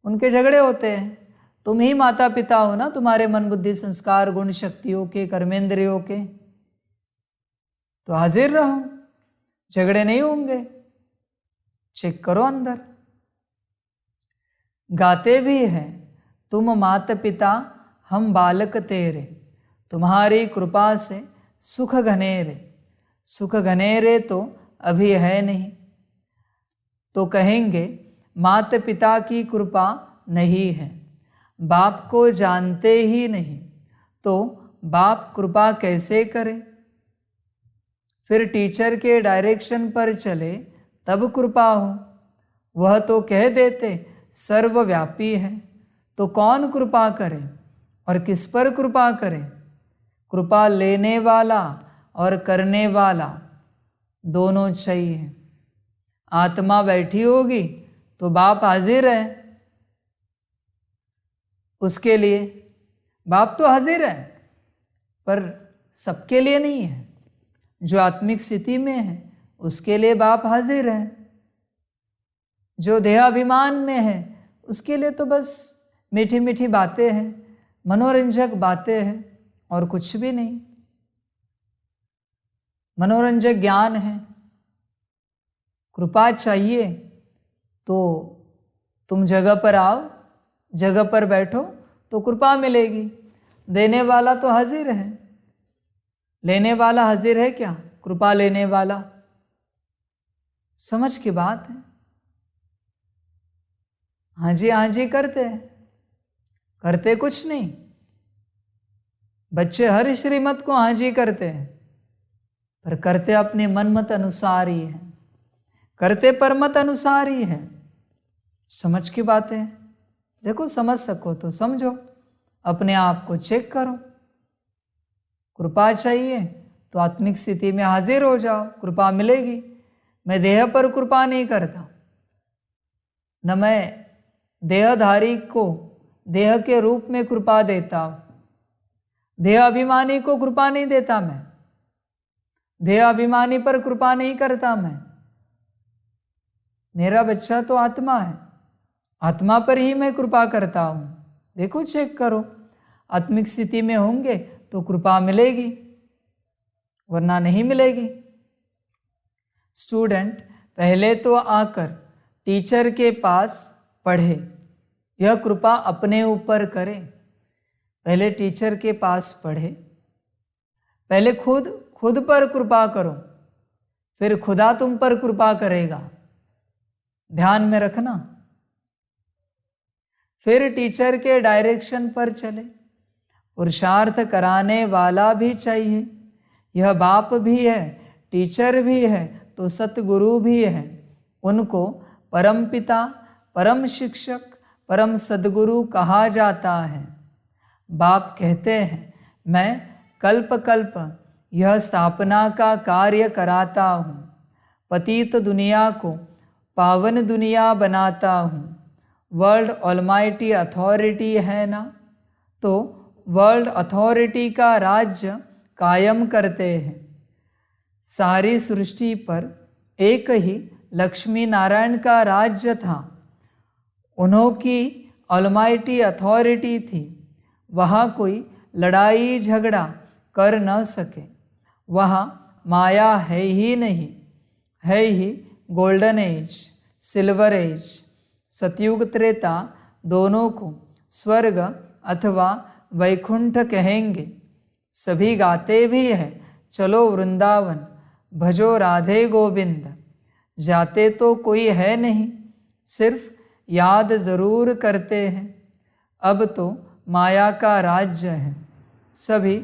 उनके झगड़े होते हैं। तुम ही माता पिता हो ना, तुम्हारे मन बुद्धि संस्कार गुण शक्तियों के, कर्मेंद्रियों के, तो हाजिर रहो, झगड़े नहीं होंगे। चेक करो अंदर। गाते भी हैं, तुम माता पिता हम बालक तेरे, तुम्हारी कृपा से सुख घनेरे। सुख घनेरे तो अभी है नहीं, तो कहेंगे माता पिता की कृपा नहीं है। बाप को जानते ही नहीं तो बाप कृपा कैसे करे? फिर टीचर के डायरेक्शन पर चले तब कृपा हो। वह तो कह देते सर्वव्यापी है, तो कौन कृपा करे और किस पर कृपा करे? कृपा लेने वाला और करने वाला दोनों चाहिए। आत्मा बैठी होगी तो बाप हाजिर है, उसके लिए बाप तो हाजिर है, पर सबके लिए नहीं है। जो आत्मिक स्थिति में है उसके लिए बाप हाजिर है। जो देहाभिमान में है उसके लिए तो बस मीठी मीठी बातें हैं, मनोरंजक बातें हैं और कुछ भी नहीं। मनोरंजक ज्ञान है। कृपा चाहिए तो तुम जगह पर आओ, जगह पर बैठो तो कृपा मिलेगी। देने वाला तो हाजिर है, लेने वाला हाजिर है क्या? कृपा लेने वाला। समझ की बात है। हाँ जी करते हैं, करते कुछ नहीं। बच्चे हर श्रीमत को हाँ जी करते हैं, पर करते अपने मनमत अनुसार ही है, करते परमत अनुसार ही है। समझ की बातें हैं। देखो, समझ सको तो समझो, अपने आप को चेक करो। कृपा चाहिए तो आत्मिक स्थिति में हाजिर हो जाओ, कृपा मिलेगी। मैं देह पर कृपा नहीं करता, न मैं देहधारी को देह के रूप में कृपा देता हूं। देह अभिमानी को कृपा नहीं देता मैं, देह अभिमानी पर कृपा नहीं करता मैं। मेरा बच्चा तो आत्मा है, आत्मा पर ही मैं कृपा करता हूं। देखो, चेक करो, आत्मिक स्थिति में होंगे तो कृपा मिलेगी, वरना नहीं मिलेगी। स्टूडेंट पहले तो आकर टीचर के पास पढ़े, यह कृपा अपने ऊपर करे। पहले टीचर के पास पढ़े, पहले खुद पर कृपा करो, फिर खुदा तुम पर कृपा करेगा। ध्यान में रखना। फिर टीचर के डायरेक्शन पर चले। पुरुषार्थ कराने वाला भी चाहिए। यह बाप भी है, टीचर भी है, तो सतगुरु भी है। उनको परम पिता, परम शिक्षक, परम सद्गुरु कहा जाता है। बाप कहते हैं, मैं कल्प कल्प यह स्थापना का कार्य कराता हूँ, पतित दुनिया को पावन दुनिया बनाता हूँ। वर्ल्ड ऑलमाइटी अथॉरिटी है ना, तो वर्ल्ड अथॉरिटी का राज्य कायम करते हैं। सारी सृष्टि पर एक ही लक्ष्मी नारायण का राज्य था, उन्हों की ऑलमाइटी अथॉरिटी थी। वहाँ कोई लड़ाई झगड़ा कर न सके। वहाँ माया है ही नहीं, है ही गोल्डन एज, सिल्वर एज। सतयुग त्रेता दोनों को स्वर्ग अथवा वैकुंठ कहेंगे। सभी गाते भी हैं, चलो वृंदावन भजो राधे गोविंद। जाते तो कोई है नहीं, सिर्फ याद जरूर करते हैं। अब तो माया का राज्य है, सभी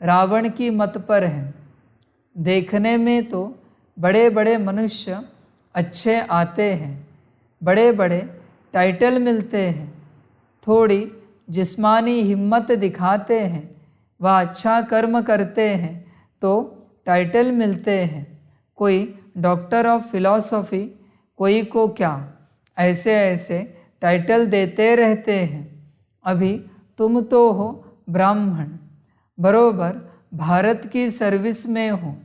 रावण की मत पर हैं। देखने में तो बड़े बड़े मनुष्य अच्छे आते हैं, बड़े बड़े टाइटल मिलते हैं, थोड़ी जिस्मानी हिम्मत दिखाते हैं व अच्छा कर्म करते हैं तो टाइटल मिलते हैं। कोई डॉक्टर ऑफ फिलॉसफी, कोई को क्या, ऐसे ऐसे टाइटल देते रहते हैं। अभी तुम तो हो ब्राह्मण, बरोबर भारत की सर्विस में हो,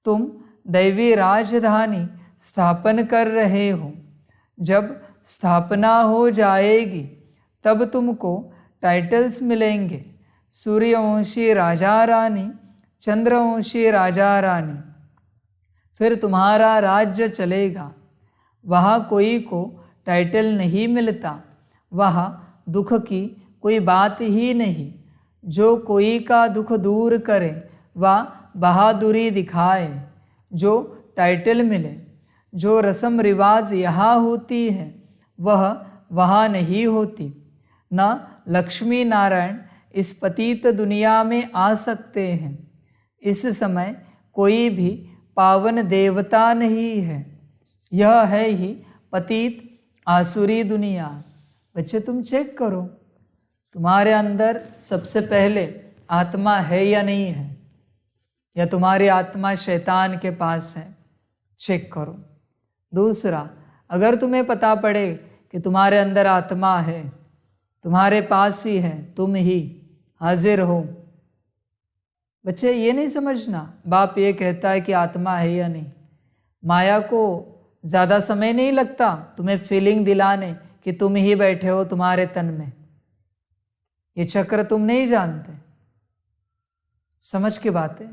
तुम दैवी राजधानी स्थापन कर रहे हो। जब स्थापना हो जाएगी तब तुमको टाइटल्स मिलेंगे, सूर्यवंशी राजा रानी, चंद्रवंशी राजा रानी। फिर तुम्हारा राज्य चलेगा। वहाँ कोई को टाइटल नहीं मिलता, वहाँ दुख की कोई बात ही नहीं। जो कोई का दुख दूर करे वह बहादुरी दिखाए, जो टाइटल मिले। जो रस्म रिवाज यहाँ होती है वह वहाँ नहीं होती। न लक्ष्मी नारायण इस पतित दुनिया में आ सकते हैं। इस समय कोई भी पावन देवता नहीं है। यह है ही पतित आसुरी दुनिया। बच्चे तुम चेक करो, तुम्हारे अंदर सबसे पहले आत्मा है या नहीं है, या तुम्हारी आत्मा शैतान के पास है? चेक करो। दूसरा, अगर तुम्हें पता पड़े कि तुम्हारे अंदर आत्मा है, तुम्हारे पास ही है, तुम ही हाजिर हो। बच्चे ये नहीं समझना बाप ये कहता है कि आत्मा है या नहीं। माया को ज़्यादा समय नहीं लगता तुम्हें फीलिंग दिलाने कि तुम ही बैठे हो तुम्हारे तन में। ये चक्र तुम नहीं जानते। समझ की बात है।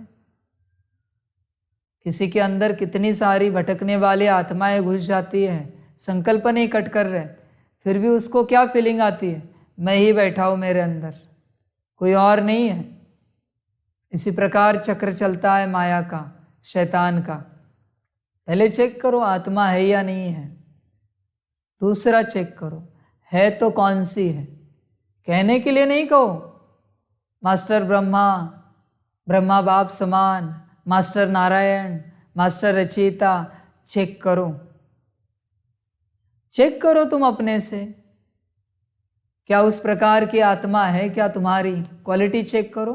किसी के अंदर कितनी सारी भटकने वाली आत्माएं घुस जाती है, संकल्प नहीं कट कर रहे, फिर भी उसको क्या फीलिंग आती है? मैं ही बैठा हूँ मेरे अंदर, कोई और नहीं है। इसी प्रकार चक्र चलता है माया का, शैतान का। पहले चेक करो आत्मा है या नहीं है। दूसरा चेक करो है तो कौन सी है। कहने के लिए नहीं कहो मास्टर ब्रह्मा, ब्रह्मा बाप समान, मास्टर नारायण, मास्टर रचयिता। चेक करो, चेक करो तुम अपने से, क्या उस प्रकार की आत्मा है क्या तुम्हारी? क्वालिटी चेक करो,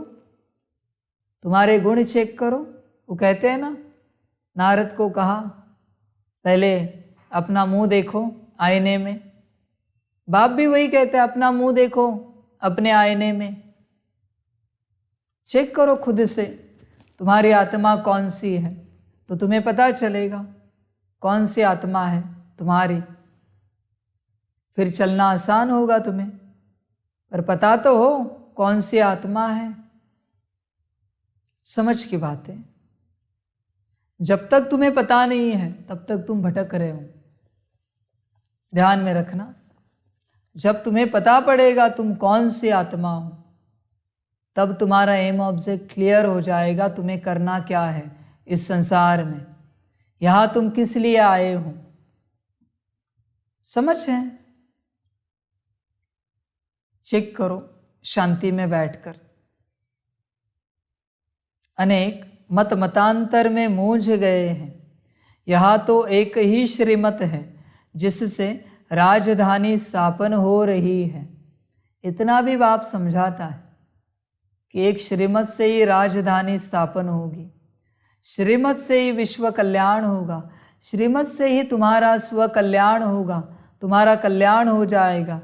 तुम्हारे गुण चेक करो। वो कहते हैं ना, नारद को कहा पहले अपना मुंह देखो आईने में। बाप भी वही कहते हैं, अपना मुंह देखो अपने आईने में। चेक करो खुद से तुम्हारी आत्मा कौन सी है, तो तुम्हें पता चलेगा कौन सी आत्मा है तुम्हारी। फिर चलना आसान होगा तुम्हें, पर पता तो हो कौन सी आत्मा है। समझ की बात है। जब तक तुम्हें पता नहीं है तब तक तुम भटक रहे हो। ध्यान में रखना, जब तुम्हें पता पड़ेगा तुम कौन सी आत्मा हो, तब तुम्हारा एम ऑब्जेक्ट क्लियर हो जाएगा। तुम्हें करना क्या है इस संसार में, यहां तुम किस लिए आए हो। समझ है? चेक करो शांति में बैठकर। अनेक मत मतांतर में मूझ गए हैं। यहाँ तो एक ही श्रीमत है जिससे राजधानी स्थापन हो रही है। इतना भी बाप समझाता है कि एक श्रीमत से ही राजधानी स्थापन होगी, श्रीमत से ही विश्व कल्याण होगा, श्रीमत से ही तुम्हारा स्व कल्याण होगा, तुम्हारा कल्याण हो जाएगा।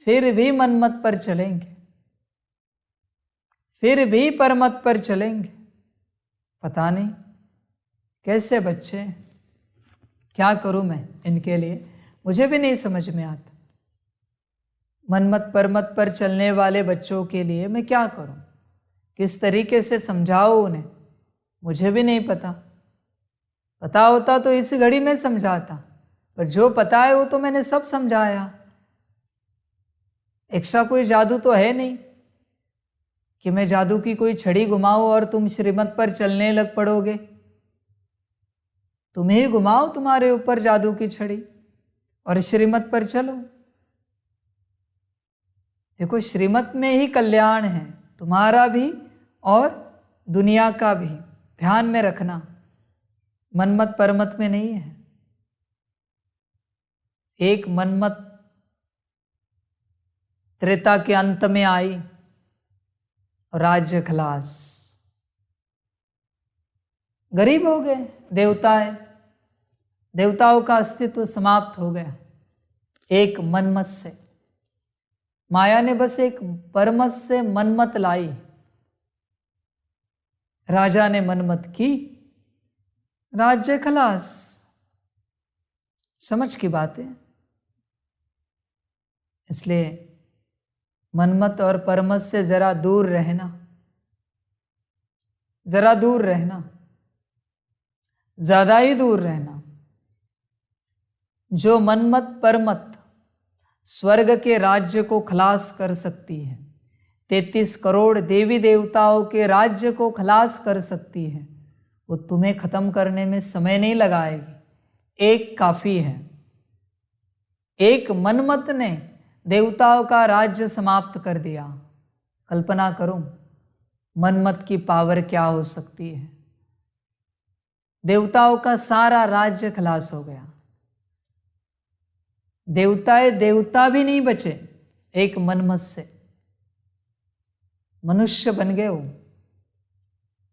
फिर भी मनमत पर चलेंगे, फिर भी परमत पर चलेंगे। पता नहीं कैसे बच्चे, क्या करूं मैं इनके लिए, मुझे भी नहीं समझ में आता। मनमत परमत पर चलने वाले बच्चों के लिए मैं क्या करूं, किस तरीके से समझाऊं उन्हें, मुझे भी नहीं पता। पता होता तो इस घड़ी में समझाता, पर जो पता है वो तो मैंने सब समझाया। एक्स्ट्रा कोई जादू तो है नहीं कि मैं जादू की कोई छड़ी घुमाऊं और तुम श्रीमत पर चलने लग पड़ोगे। तुम ही घुमाओ तुम्हारे ऊपर जादू की छड़ी और श्रीमत पर चलो। देखो श्रीमत में ही कल्याण है, तुम्हारा भी और दुनिया का भी। ध्यान में रखना, मनमत परमत में नहीं है। एक मनमत त्रेता के अंत में आई और राज्य खलास, गरीब हो गए देवताओं का अस्तित्व समाप्त हो गया एक मनमत से। माया ने बस एक परमत से मनमत लाई, राजा ने मनमत की, राज्य खलास। समझ की बात है। इसलिए मनमत और परमत से जरा दूर रहना, जरा दूर रहना, ज्यादा ही दूर रहना। जो मनमत परमत स्वर्ग के राज्य को खलास कर सकती है, 33 करोड़ देवी देवताओं के राज्य को खलास कर सकती है, वो तुम्हें खत्म करने में समय नहीं लगाएगी। एक काफी है। एक मनमत ने देवताओं का राज्य समाप्त कर दिया। कल्पना करो मनमत की पावर क्या हो सकती है। देवताओं का सारा राज्य खलास हो गया। देवता भी नहीं बचे एक मनमत से, मनुष्य बन गए वो,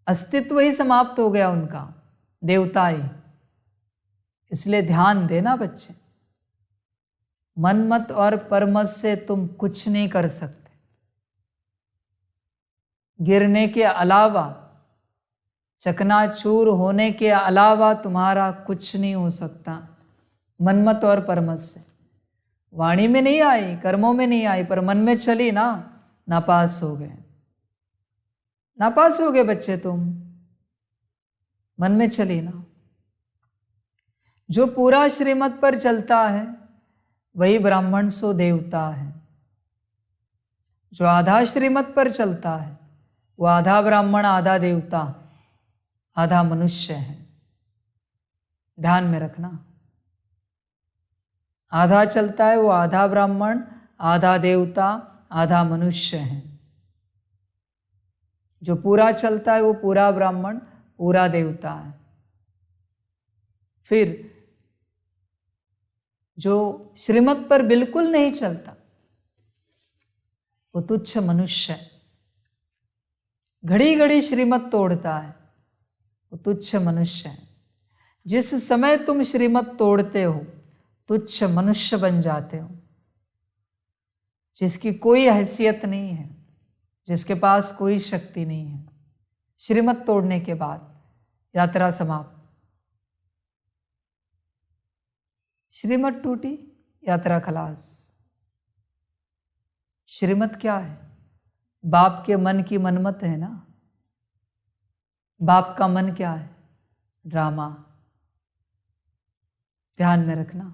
अस्तित्व ही समाप्त हो गया उनका, देवता ही। इसलिए ध्यान देना बच्चे, मनमत और परमत से तुम कुछ नहीं कर सकते। गिरने के अलावा, चकनाचूर होने के अलावा तुम्हारा कुछ नहीं हो सकता मनमत और परमत से। वाणी में नहीं आई, कर्मों में नहीं आई, पर मन में चली ना, नापास हो गए। नापास हो गए बच्चे तुम, मन में चली ना। जो पूरा श्रीमत पर चलता है वही ब्राह्मण सो देवता है। जो आधा श्रीमत पर चलता है वो आधा ब्राह्मण, आधा देवता, आधा मनुष्य है। ध्यान में रखना। आधा चलता है वो आधा ब्राह्मण, आधा देवता, आधा मनुष्य है। जो पूरा चलता है वो पूरा ब्राह्मण, पूरा देवता है। फिर जो श्रीमत पर बिल्कुल नहीं चलता वो तुच्छ मनुष्य है। घड़ी घड़ी श्रीमत तोड़ता है वो तुच्छ मनुष्य है। जिस समय तुम श्रीमत तोड़ते हो तुच्छ मनुष्य बन जाते हो, जिसकी कोई हैसियत नहीं है, जिसके पास कोई शक्ति नहीं है। श्रीमत तोड़ने के बाद यात्रा समाप्त। श्रीमत टूटी, यात्रा खलास। श्रीमत क्या है? बाप के मन की मनमत है ना। बाप का मन क्या है? ड्रामा। ध्यान में रखना,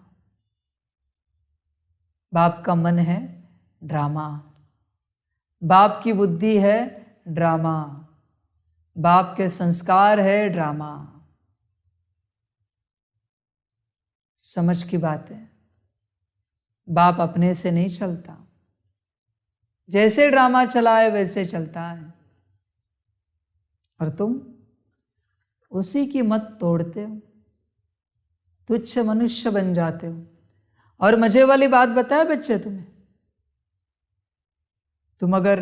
बाप का मन है ड्रामा, बाप की बुद्धि है ड्रामा, बाप के संस्कार है ड्रामा। समझ की बात है। बाप अपने से नहीं चलता, जैसे ड्रामा चलाए वैसे चलता है, और तुम उसी की मत तोड़ते हो, तुच्छ मनुष्य बन जाते हो। और मजे वाली बात बताए बच्चे तुम्हें, तुम अगर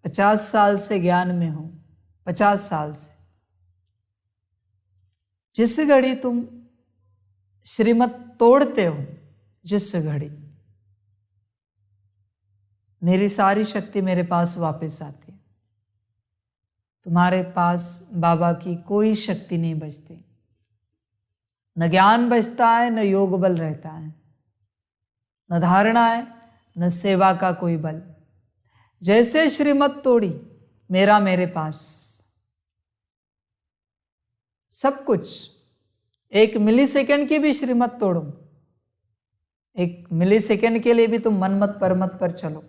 50 साल से ज्ञान में हो, 50 साल से, जिस घड़ी तुम श्रीमत तोड़ते हो, जिस घड़ी मेरी सारी शक्ति मेरे पास वापस आती है। तुम्हारे पास बाबा की कोई शक्ति नहीं बचती, न ज्ञान बचता है, न योग बल रहता है, न धारणा है, न सेवा का कोई बल। जैसे श्रीमत तोड़ी, मेरा मेरे पास सब कुछ। एक मिली सेकेंड की भी श्रीमत तोड़ो, एक मिली सेकेंड के लिए भी तुम मनमत परमत पर चलो,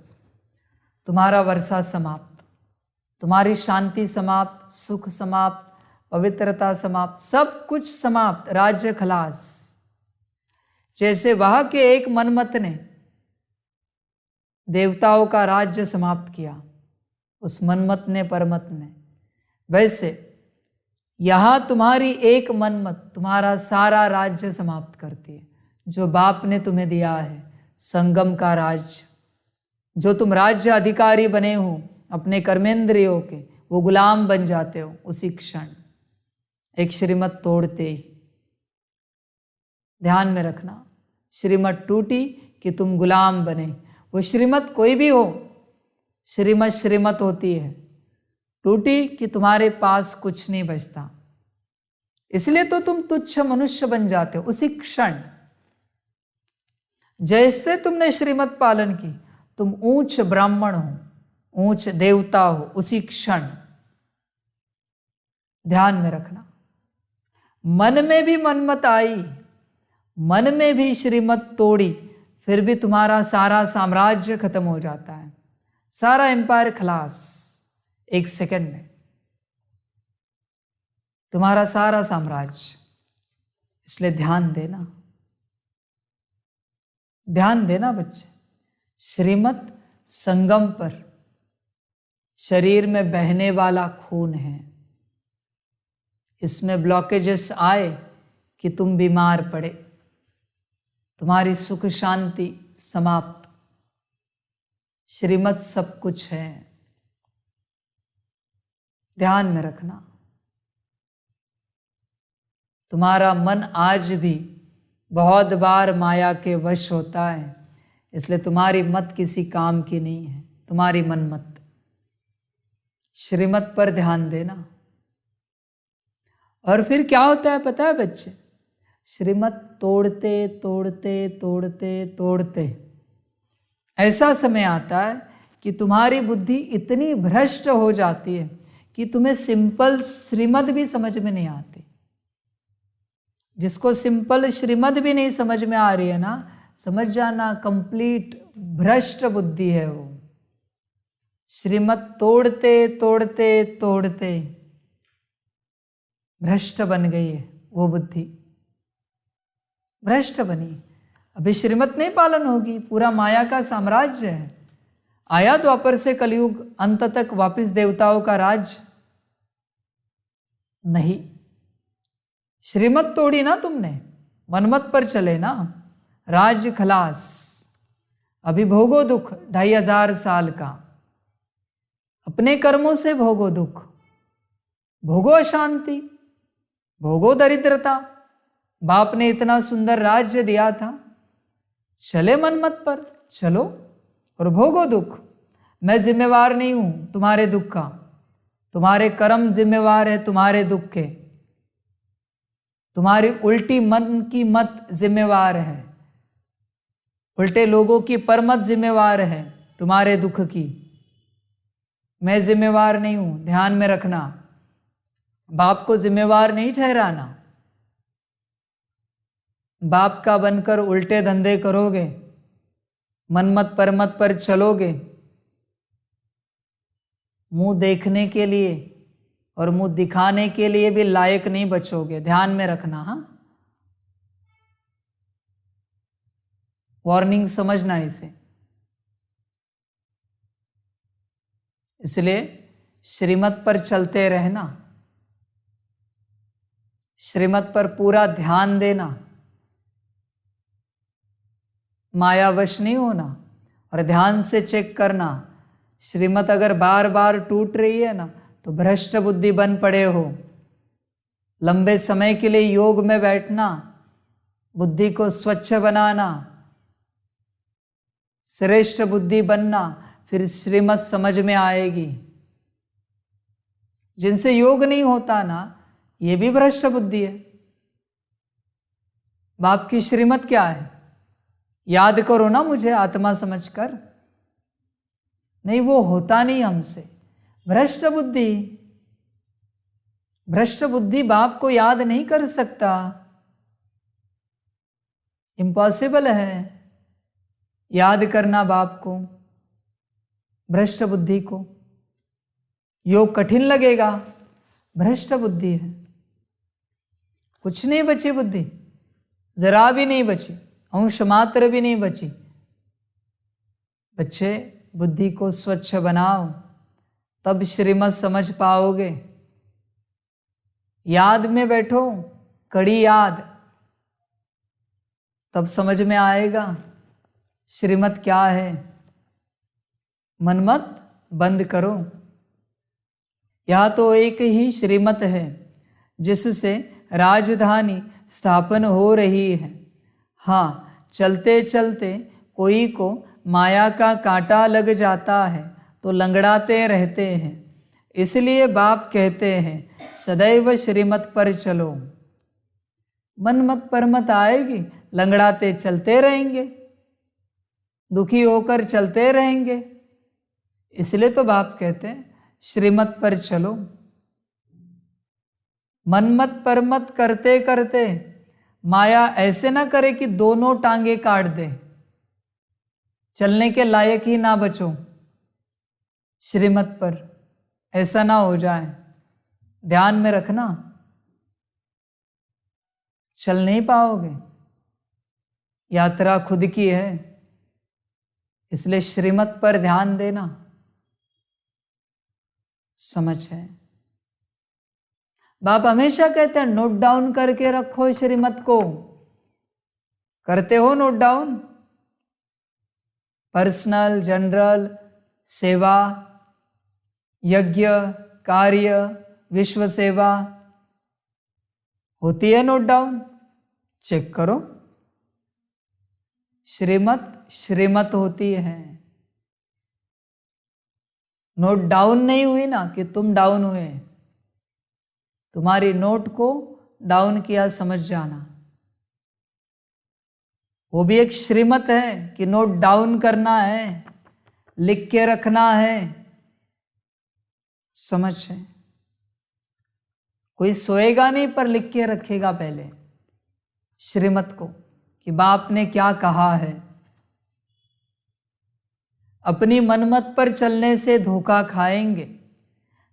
तुम्हारा वर्षा समाप्त, तुम्हारी शांति समाप्त, सुख समाप्त, पवित्रता समाप्त, सब कुछ समाप्त, राज्य खलास। जैसे वहां के एक मनमत ने देवताओं का राज्य समाप्त किया, उस मनमत ने परमत ने, वैसे यहाँ तुम्हारी एक मनमत तुम्हारा सारा राज्य समाप्त करती है। जो बाप ने तुम्हें दिया है संगम का राज्य, जो तुम राज्य अधिकारी बने हो अपने कर्मेंद्रियों के, वो गुलाम बन जाते हो उसी क्षण, एक श्रीमत तोड़ते ही। ध्यान में रखना, श्रीमत टूटी कि तुम गुलाम बने। वो श्रीमत कोई भी हो, श्रीमत श्रीमत होती है, टूटी कि तुम्हारे पास कुछ नहीं बचता। इसलिए तो तुम तुच्छ मनुष्य बन जाते हो उसी क्षण। जैसे तुमने श्रीमत पालन की, तुम ऊंच ब्राह्मण हो, ऊंच देवता हो उसी क्षण। ध्यान में रखना, मन में भी मनमत आई, मन में भी श्रीमत तोड़ी, फिर भी तुम्हारा सारा साम्राज्य खत्म हो जाता है, सारा एम्पायर खलास, एक सेकंड में तुम्हारा सारा साम्राज्य। इसलिए ध्यान देना, ध्यान देना बच्चे। श्रीमत संगम पर शरीर में बहने वाला खून है। इसमें ब्लॉकेजेस आए कि तुम बीमार पड़े, तुम्हारी सुख शांति समाप्त। श्रीमत सब कुछ है, ध्यान में रखना। तुम्हारा मन आज भी बहुत बार माया के वश होता है, इसलिए तुम्हारी मत किसी काम की नहीं है, तुम्हारी मन मत। श्रीमत पर ध्यान देना। और फिर क्या होता है पता है बच्चे? श्रीमत तोड़ते तोड़ते तोड़ते तोड़ते ऐसा समय आता है कि तुम्हारी बुद्धि इतनी भ्रष्ट हो जाती है कि तुम्हें सिंपल श्रीमत भी समझ में नहीं आती। जिसको सिंपल श्रीमत भी नहीं समझ में आ रही है ना, समझ जाना कंप्लीट भ्रष्ट बुद्धि है वो। श्रीमत तोड़ते तोड़ते तोड़ते भ्रष्ट बन गई है वो बुद्धि, भ्रष्ट बनी। अभी श्रीमत नहीं पालन होगी, पूरा माया का साम्राज्य है। आया द्वापर से कलयुग, अंत तक वापिस देवताओं का राज नहीं। श्रीमत तोड़ी ना तुमने, मनमत पर चले ना, राज खलास। अभी भोगो दुख 2500 साल का, अपने कर्मों से भोगो दुख, भोगो अशांति, भोगो दरिद्रता। बाप ने इतना सुंदर राज्य दिया था, चले मनमत पर चलो और भोगो दुख। मैं जिम्मेवार नहीं हूं तुम्हारे दुख का, तुम्हारे कर्म जिम्मेवार है तुम्हारे दुख के, तुम्हारी उल्टी मन की मत जिम्मेवार है, उल्टे लोगों की परमत जिम्मेवार है तुम्हारे दुख की। मैं जिम्मेवार नहीं हूं, ध्यान में रखना। बाप को जिम्मेवार नहीं ठहराना। बाप का बनकर उल्टे धंधे करोगे, मनमत परमत पर चलोगे, मुंह देखने के लिए और मुंह दिखाने के लिए भी लायक नहीं बचोगे, ध्यान में रखना। हाँ, वार्निंग समझना इसे। इसलिए श्रीमत पर चलते रहना, श्रीमत पर पूरा ध्यान देना, मायावश नहीं होना और ध्यान से चेक करना। श्रीमत अगर बार बार टूट रही है ना, तो भ्रष्ट बुद्धि बन पड़े हो। लंबे समय के लिए योग में बैठना, बुद्धि को स्वच्छ बनाना, श्रेष्ठ बुद्धि बनना, फिर श्रीमत समझ में आएगी। जिनसे योग नहीं होता ना, ये भी भ्रष्ट बुद्धि है। बाप की श्रीमत क्या है? याद करो ना मुझे आत्मा समझकर। नहीं, वो होता नहीं हमसे। भ्रष्ट बुद्धि, भ्रष्ट बुद्धि बाप को याद नहीं कर सकता, इम्पॉसिबल है याद करना बाप को, भ्रष्ट बुद्धि को। योग कठिन लगेगा, भ्रष्ट बुद्धि है। कुछ नहीं बची बुद्धि, जरा भी नहीं बची, अंश मात्र भी नहीं बची। बच्चे, बुद्धि को स्वच्छ बनाओ, तब श्रीमत समझ पाओगे। याद में बैठो, कड़ी याद, तब समझ में आएगा श्रीमत क्या है। मनमत बंद करो। यह तो एक ही श्रीमत है जिससे राजधानी स्थापन हो रही है। हाँ, चलते चलते कोई को माया का कांटा लग जाता है तो लंगड़ाते रहते हैं। इसलिए बाप कहते हैं सदैव श्रीमत पर चलो। मनमत परमत आएगी, लंगड़ाते चलते रहेंगे, दुखी होकर चलते रहेंगे। इसलिए तो बाप कहते हैं श्रीमत पर चलो। मनमत परमत करते करते माया ऐसे ना करे कि दोनों टांगे काट दे, चलने के लायक ही ना बचो। श्रीमत पर ऐसा ना हो जाए, ध्यान में रखना। चल नहीं पाओगे, यात्रा खुद की है, इसलिए श्रीमत पर ध्यान देना। समझ है? बाप हमेशा कहते हैं नोट डाउन करके रखो श्रीमत को। करते हो नोट डाउन? पर्सनल, जनरल, सेवा, यज्ञ, कार्य, विश्व सेवा होती है नोट डाउन? चेक करो। श्रीमत श्रीमत होती है। नोट डाउन नहीं हुई ना कि तुम डाउन हुए, तुम्हारी नोट को डाउन किया समझ जाना। वो भी एक श्रीमत है कि नोट डाउन करना है, लिख के रखना है। समझ है? कोई सोएगा नहीं पर लिख के रखेगा पहले श्रीमत को कि बाप ने क्या कहा है। अपनी मनमत पर चलने से धोखा खाएंगे।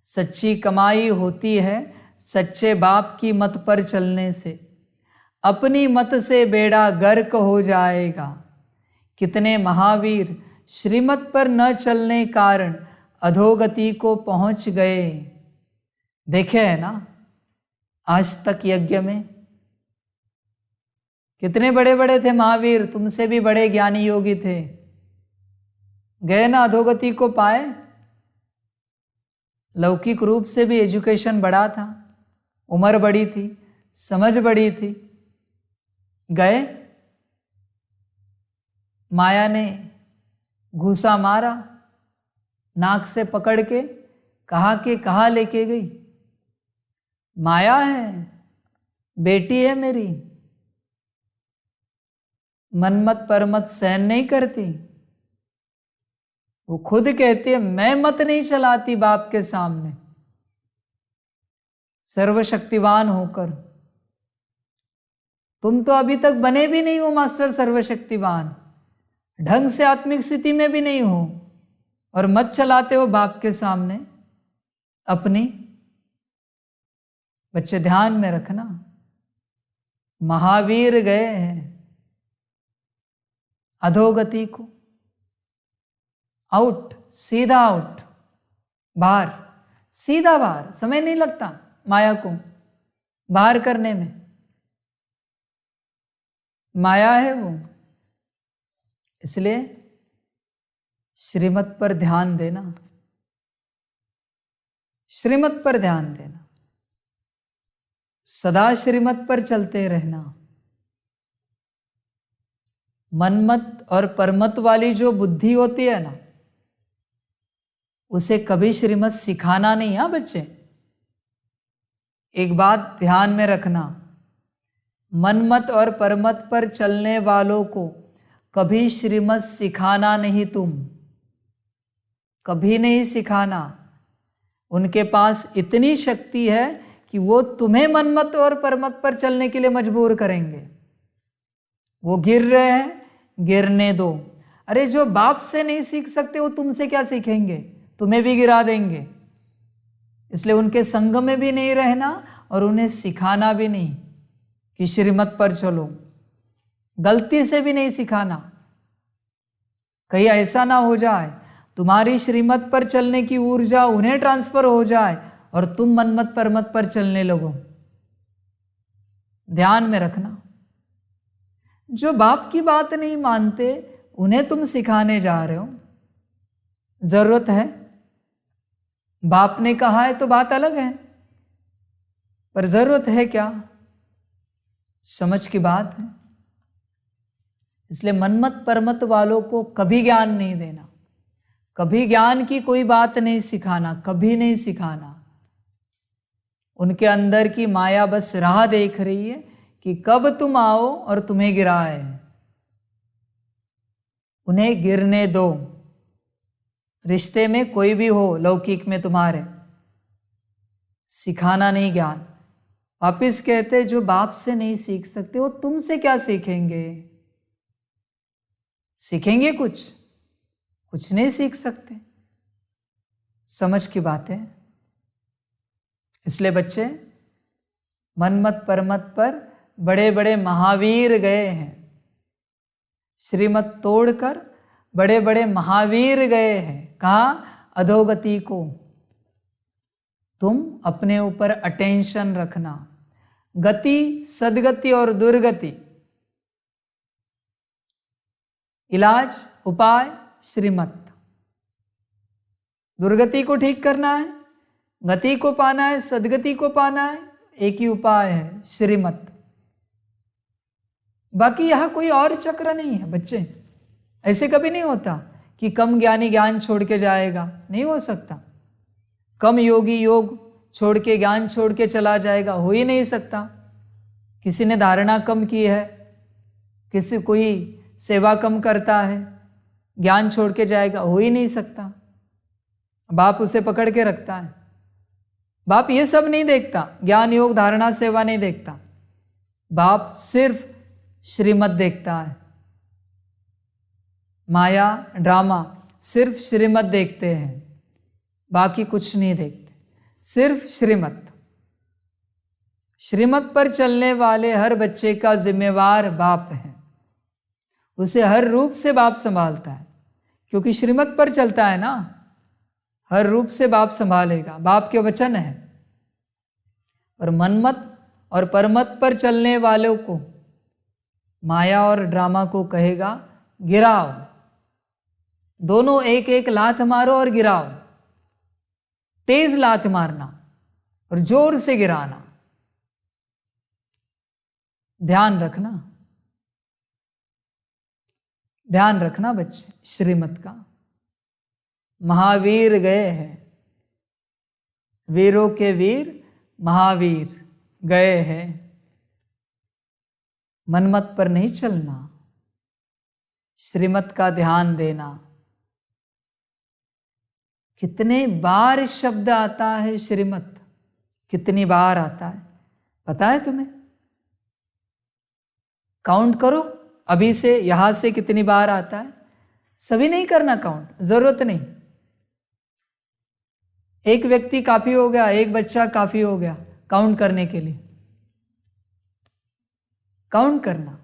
सच्ची कमाई होती है सच्चे बाप की मत पर चलने से। अपनी मत से बेड़ा गर्क हो जाएगा। कितने महावीर श्रीमत पर न चलने कारण अधोगति को पहुंच गए। देखे है ना आज तक यज्ञ में कितने बड़े बड़े थे महावीर, तुमसे भी बड़े ज्ञानी योगी थे, गए ना अधोगति को पाए। लौकिक रूप से भी एजुकेशन बड़ा था, उम्र बड़ी थी, समझ बड़ी थी, गए। माया ने घूसा मारा, नाक से पकड़ के कहा कि कहाँ लेके गई। माया है, बेटी है मेरी, मनमत परमत सहन नहीं करती। वो खुद कहती है मैं मत नहीं चलाती बाप के सामने, सर्वशक्तिवान होकर। तुम तो अभी तक बने भी नहीं हो मास्टर सर्वशक्तिवान, ढंग से आत्मिक स्थिति में भी नहीं हो, और मत चलाते हो बाप के सामने अपनी। बच्चे ध्यान में रखना, महावीर गए हैं अधोगति को, आउट, सीधा आउट, बाहर, सीधा बाहर। समय नहीं लगता माया को बाहर करने में, माया है वो। इसलिए श्रीमत पर ध्यान देना, श्रीमत पर ध्यान देना, सदा श्रीमत पर चलते रहना। मनमत और परमत वाली जो बुद्धि होती है ना, उसे कभी श्रीमत सिखाना नहीं। हाँ बच्चे, एक बात ध्यान में रखना, मनमत और परमत पर चलने वालों को कभी श्रीमत सिखाना नहीं, तुम कभी नहीं सिखाना। उनके पास इतनी शक्ति है कि वो तुम्हें मनमत और परमत पर चलने के लिए मजबूर करेंगे। वो गिर रहे हैं, गिरने दो। अरे जो बाप से नहीं सीख सकते वो तुमसे क्या सीखेंगे, तुम्हें भी गिरा देंगे। इसलिए उनके संग में भी नहीं रहना और उन्हें सिखाना भी नहीं कि श्रीमत पर चलो, गलती से भी नहीं सिखाना। कहीं ऐसा ना हो जाए तुम्हारी श्रीमत पर चलने की ऊर्जा उन्हें ट्रांसफर हो जाए और तुम मनमत परमत पर चलने लगो, ध्यान में रखना, जो बाप की बात नहीं मानते उन्हें तुम सिखाने जा रहे हो। जरूरत है, बाप ने कहा है तो बात अलग है, पर जरूरत है क्या, समझ की बात है। इसलिए मनमत परमत वालों को कभी ज्ञान नहीं देना, कभी ज्ञान की कोई बात नहीं सिखाना, कभी नहीं सिखाना। उनके अंदर की माया बस राह देख रही है कि कब तुम आओ और तुम्हें गिराए। उन्हें गिरने दो। रिश्ते में कोई भी हो, लौकिक में तुम्हारे, सिखाना नहीं ज्ञान। वापिस कहते जो बाप से नहीं सीख सकते वो तुमसे क्या सीखेंगे? सीखेंगे कुछ नहीं सीख सकते। समझ की बात है। इसलिए बच्चे, मनमत परमत पर बड़े बड़े महावीर गए हैं, श्रीमत तोड़कर बड़े बड़े महावीर गए हैं। कहा? अधोगति को। तुम अपने ऊपर अटेंशन रखना। गति, सदगति और दुर्गति, इलाज, उपाय, श्रीमत। दुर्गति को ठीक करना है, गति को पाना है, सदगति को पाना है, एक ही उपाय है, श्रीमत। बाकी यहां कोई और चक्र नहीं है बच्चे। ऐसे कभी नहीं होता कि कम ज्ञानी ज्ञान छोड़ के जाएगा, नहीं हो सकता। कम योगी योग छोड़ के, ज्ञान छोड़ के चला जाएगा, हो ही नहीं सकता। किसी ने धारणा कम की है, किसी कोई सेवा कम करता है, ज्ञान छोड़ के जाएगा, हो ही नहीं सकता। बाप उसे पकड़ के रखता है। बाप ये सब नहीं देखता, ज्ञान योग धारणा सेवा नहीं देखता। बाप सिर्फ श्रीमत देखता है। माया ड्रामा सिर्फ श्रीमत देखते हैं, बाकी कुछ नहीं देखते, सिर्फ श्रीमत। श्रीमत पर चलने वाले हर बच्चे का जिम्मेवार बाप है। उसे हर रूप से बाप संभालता है, क्योंकि श्रीमत पर चलता है ना। हर रूप से बाप संभालेगा, बाप के वचन है। और मनमत और परमत पर चलने वालों को, माया और ड्रामा को कहेगा गिराओ। दोनों एक एक लात मारो और गिराओ। तेज लात मारना और जोर से गिराना। ध्यान रखना, ध्यान रखना बच्चे श्रीमत का। महावीर गए हैं, वीरों के वीर महावीर गए हैं। मनमत पर नहीं चलना, श्रीमत का ध्यान देना। कितने बार शब्द आता है श्रीमत, कितनी बार आता है पता है तुम्हें? काउंट करो अभी से, यहां से कितनी बार आता है। सभी नहीं करना काउंट, जरूरत नहीं। एक व्यक्ति काफी हो गया, एक बच्चा काफी हो गया काउंट करने के लिए। काउंट करना,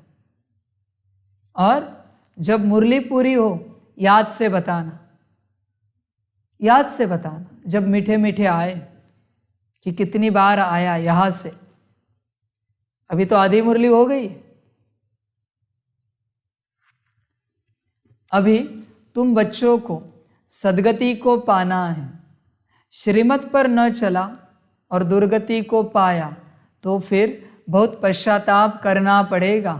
और जब मुरली पूरी हो याद से बताना, याद से बताना। जब मीठे मीठे आए कि कितनी बार आया यहां से। अभी तो आधी मुरली हो गई। अभी तुम बच्चों को सदगति को पाना है। श्रीमत पर न चला और दुर्गति को पाया तो फिर बहुत पश्चाताप करना पड़ेगा।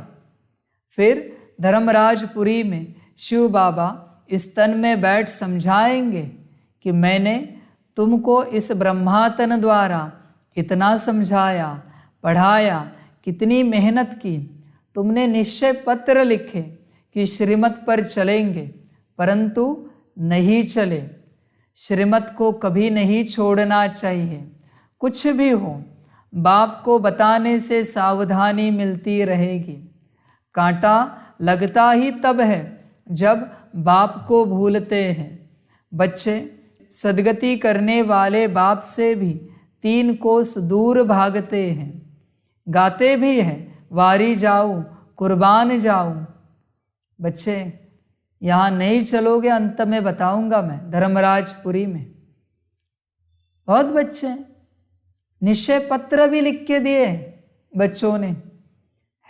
फिर धर्मराजपुरी में शिव बाबा इस तन में बैठ समझाएंगे कि मैंने तुमको इस ब्रह्मातन द्वारा इतना समझाया, पढ़ाया, कितनी मेहनत की। तुमने निश्चय पत्र लिखे कि श्रीमत पर चलेंगे, परंतु नहीं चले। श्रीमत को कभी नहीं छोड़ना चाहिए। कुछ भी हो, बाप को बताने से सावधानी मिलती रहेगी। कांटा लगता ही तब है जब बाप को भूलते हैं। बच्चे सदगति करने वाले बाप से भी 3 कोस दूर भागते हैं। गाते भी हैं वारी जाऊं कुर्बान जाऊं। बच्चे यहाँ नहीं चलोगे, अंत में बताऊंगा मैं धर्मराजपुरी में। बहुत बच्चे निश्चय पत्र भी लिख के दिए बच्चों ने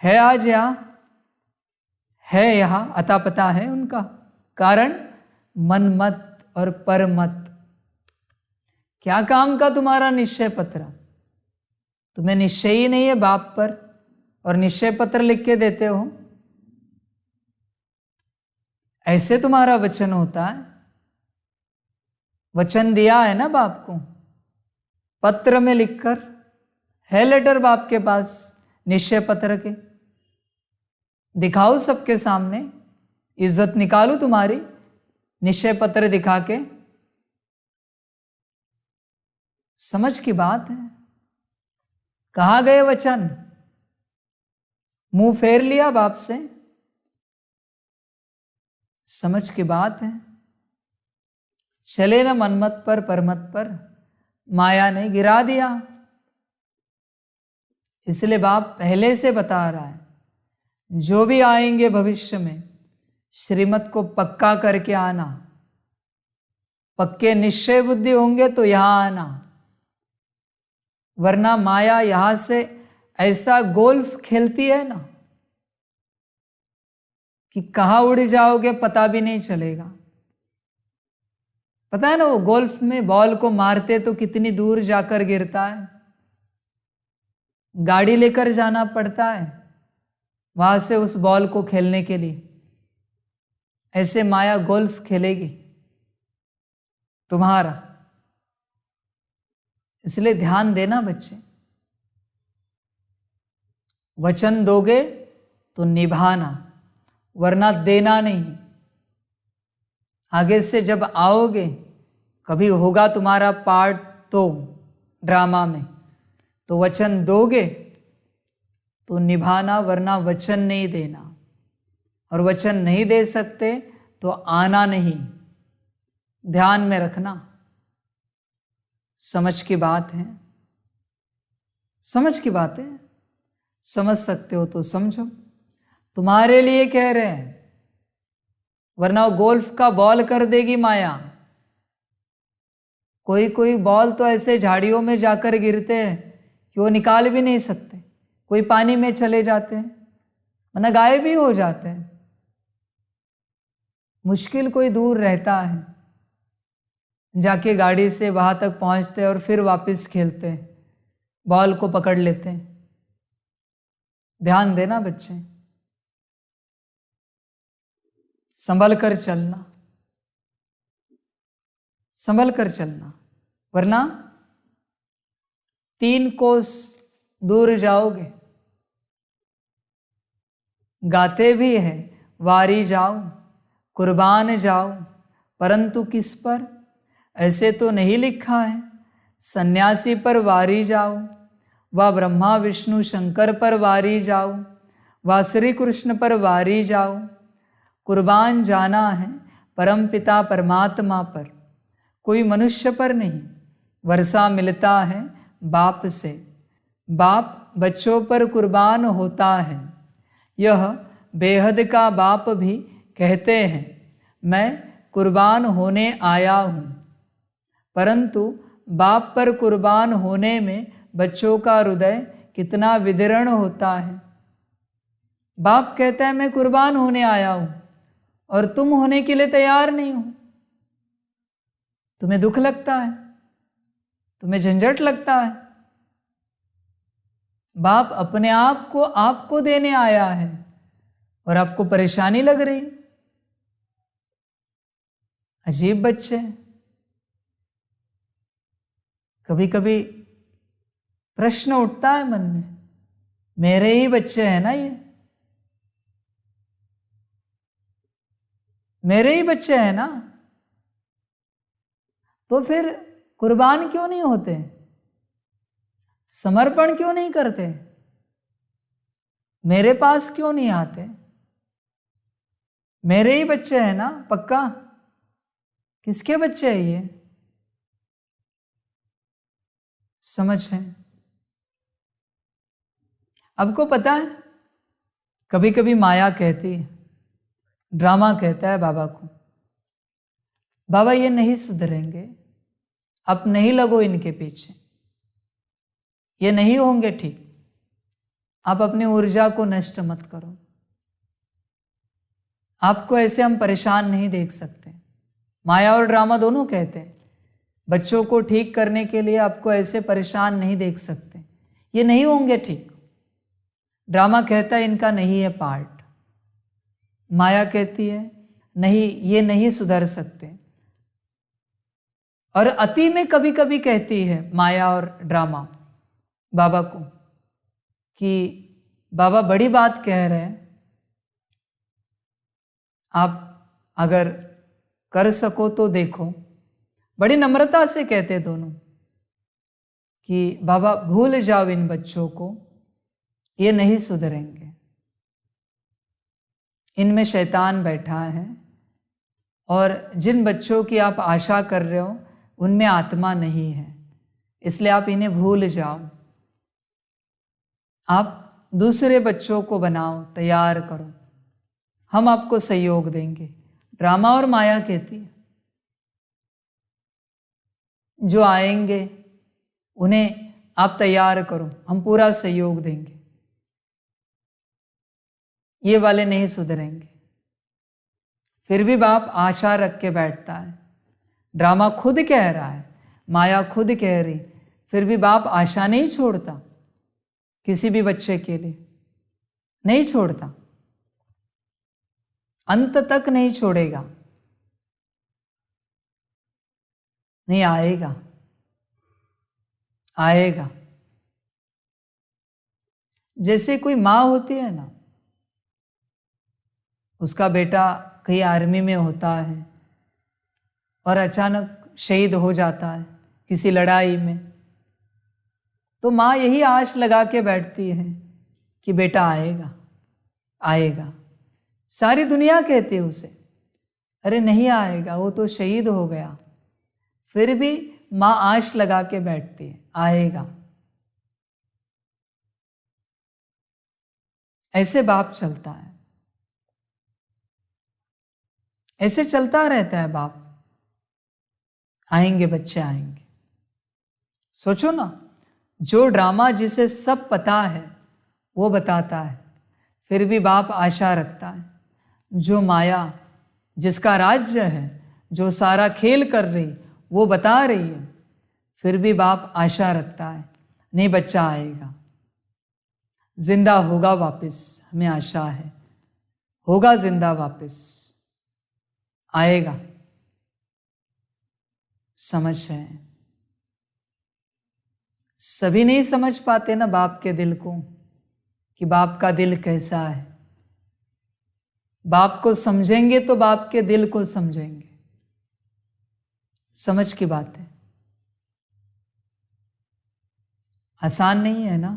है आज यहाँ, है यहाँ, अता पता है उनका। कारण मन मत और पर मत। क्या काम का तुम्हारा निश्चय पत्र? तुम्हें निश्चय ही नहीं है बाप पर और निश्चय पत्र लिख के देते हो। ऐसे तुम्हारा वचन होता है? वचन दिया है ना बाप को, पत्र में लिखकर, है लेटर बाप के पास निश्चय पत्र के, दिखाओ सबके सामने, इज्जत निकालू तुम्हारी निश्चय पत्र दिखा के। समझ की बात है। कहाँ गए वचन? मुंह फेर लिया बाप से। समझ की बात है। चले ना मनमत पर परमत पर, माया ने गिरा दिया। इसलिए बाप पहले से बता रहा है, जो भी आएंगे भविष्य में श्रीमत को पक्का करके आना। पक्के निश्चय बुद्धि होंगे तो यहां आना, वरना माया यहां से ऐसा गोल्फ खेलती है ना कि कहां उड़ जाओगे पता भी नहीं चलेगा। पता है ना, वो गोल्फ में बॉल को मारते तो कितनी दूर जाकर गिरता है, गाड़ी लेकर जाना पड़ता है वहां से उस बॉल को खेलने के लिए। ऐसे माया गोल्फ खेलेगी तुम्हारा। इसलिए ध्यान देना बच्चे, वचन दोगे तो निभाना, वरना देना नहीं। आगे से जब आओगे, कभी होगा तुम्हारा पार्ट तो ड्रामा में, तो वचन दोगे तो निभाना, वरना वचन नहीं देना। और वचन नहीं दे सकते तो आना नहीं। ध्यान में रखना। समझ की बात है, समझ की बात है। समझ सकते हो तो समझो, तुम्हारे लिए कह रहे हैं, वरना वो गोल्फ का बॉल कर देगी माया। कोई कोई बॉल तो ऐसे झाड़ियों में जाकर गिरते हैं कि वो निकाल भी नहीं सकते। कोई पानी में चले जाते हैं, वरना गायब भी हो जाते हैं। मुश्किल कोई दूर रहता है, जाके गाड़ी से वहां तक पहुंचते और फिर वापस खेलते हैं, बॉल को पकड़ लेते हैं। ध्यान देना बच्चे, संभल कर चलना, संभल कर चलना, वरना 3 कोस दूर जाओगे। गाते भी है वारी जाओ, कुर्बान जाओ, परंतु किस पर? ऐसे तो नहीं लिखा है सन्यासी पर वारी जाओ, व ब्रह्मा विष्णु शंकर पर वारी जाओ, व श्री कृष्ण पर वारी जाओ। कुर्बान जाना है परम पिता परमात्मा पर, कोई मनुष्य पर नहीं। वर्षा मिलता है बाप से, बाप बच्चों पर कुर्बान होता है। यह बेहद का बाप भी कहते हैं, मैं कुर्बान होने आया हूँ। परंतु बाप पर कुर्बान होने में बच्चों का हृदय कितना विदीर्ण होता है। बाप कहता है मैं कुर्बान होने आया हूँ, और तुम होने के लिए तैयार नहीं हो। तुम्हें दुख लगता है, तुम्हें झंझट लगता है। बाप अपने आप को आपको देने आया है और आपको परेशानी लग रही। अजीब बच्चे। कभी कभी प्रश्न उठता है मन में, मेरे ही बच्चे हैं ना ये, मेरे ही बच्चे हैं ना, तो फिर कुर्बान क्यों नहीं होते? समर्पण क्यों नहीं करते? मेरे पास क्यों नहीं आते? मेरे ही बच्चे हैं ना पक्का। किसके बच्चे हैं ये? समझ है? आपको पता है, कभी कभी माया कहती है, ड्रामा कहता है बाबा को, बाबा ये नहीं सुधरेंगे, अब नहीं लगो इनके पीछे, ये नहीं होंगे ठीक। आप अपनी ऊर्जा को नष्ट मत करो। आपको ऐसे हम परेशान नहीं देख सकते। माया और ड्रामा दोनों कहते हैं बच्चों को ठीक करने के लिए आपको ऐसे परेशान नहीं देख सकते, ये नहीं होंगे ठीक। ड्रामा कहता है इनका नहीं है पार्ट, माया कहती है नहीं ये नहीं सुधर सकते। और अति में कभी कभी कहती है माया और ड्रामा बाबा को कि बाबा बड़ी बात कह रहे हैं, आप अगर कर सको तो देखो। बड़ी नम्रता से कहते दोनों कि बाबा भूल जाओ इन बच्चों को, ये नहीं सुधरेंगे, इनमें शैतान बैठा है और जिन बच्चों की आप आशा कर रहे हो उनमें आत्मा नहीं है, इसलिए आप इन्हें भूल जाओ। आप दूसरे बच्चों को बनाओ, तैयार करो, हम आपको सहयोग देंगे। ड्रामा और माया कहती है जो आएंगे उन्हें आप तैयार करो, हम पूरा सहयोग देंगे, ये वाले नहीं सुधरेंगे। फिर भी बाप आशा रख के बैठता है। ड्रामा खुद कह रहा है, माया खुद कह रही, फिर भी बाप आशा नहीं छोड़ता किसी भी बच्चे के लिए, नहीं छोड़ता, अंत तक नहीं छोड़ेगा। नहीं, आएगा आएगा। जैसे कोई माँ होती है ना, उसका बेटा कहीं आर्मी में होता है और अचानक शहीद हो जाता है किसी लड़ाई में, तो माँ यही आश लगा के बैठती है कि बेटा आएगा आएगा। सारी दुनिया कहती है उसे अरे नहीं आएगा, वो तो शहीद हो गया, फिर भी माँ आश लगा के बैठती है आएगा। ऐसे बाप चलता है, ऐसे चलता रहता है बाप। आएंगे बच्चे आएंगे। सोचो ना, जो ड्रामा जिसे सब पता है वो बताता है, फिर भी बाप आशा रखता है। जो माया जिसका राज्य है, जो सारा खेल कर रही, वो बता रही है, फिर भी बाप आशा रखता है नहीं बच्चा आएगा, जिंदा होगा वापस, हमें आशा है होगा जिंदा वापस, आएगा। समझ है, सभी नहीं समझ पाते ना बाप के दिल को कि बाप का दिल कैसा है। बाप को समझेंगे तो बाप के दिल को समझेंगे, समझ की बात है। आसान नहीं है ना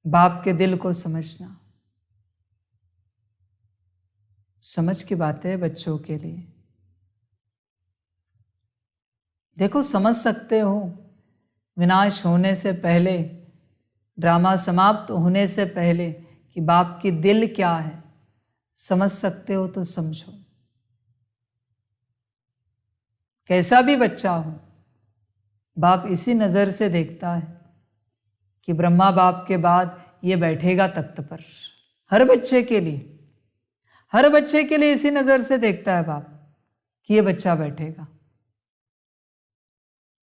बाप के दिल को समझना, समझ की बात है बच्चों के लिए। देखो, समझ सकते हो विनाश होने से पहले, ड्रामा समाप्त होने से पहले कि बाप की दिल क्या है, समझ सकते हो तो समझो। कैसा भी बच्चा हो, बाप इसी नज़र से देखता है कि ब्रह्मा बाप के बाद ये बैठेगा तख्त पर। हर बच्चे के लिए, हर बच्चे के लिए इसी नज़र से देखता है बाप कि ये बच्चा बैठेगा,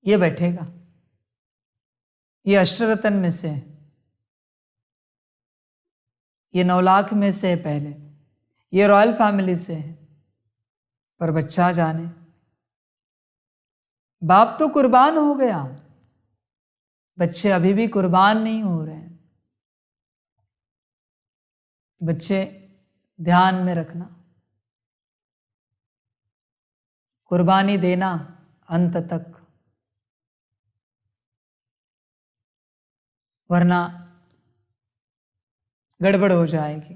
ये बैठेगा, ये अष्टरत्न में से है, ये 9 लाख में से है पहले, ये रॉयल फैमिली से है, पर बच्चा जाने बाप तो कुर्बान हो गया, बच्चे अभी भी कुर्बान नहीं हो रहे हैं। बच्चे ध्यान में रखना, कुर्बानी देना अंत तक, वरना गड़बड़ हो जाएगी।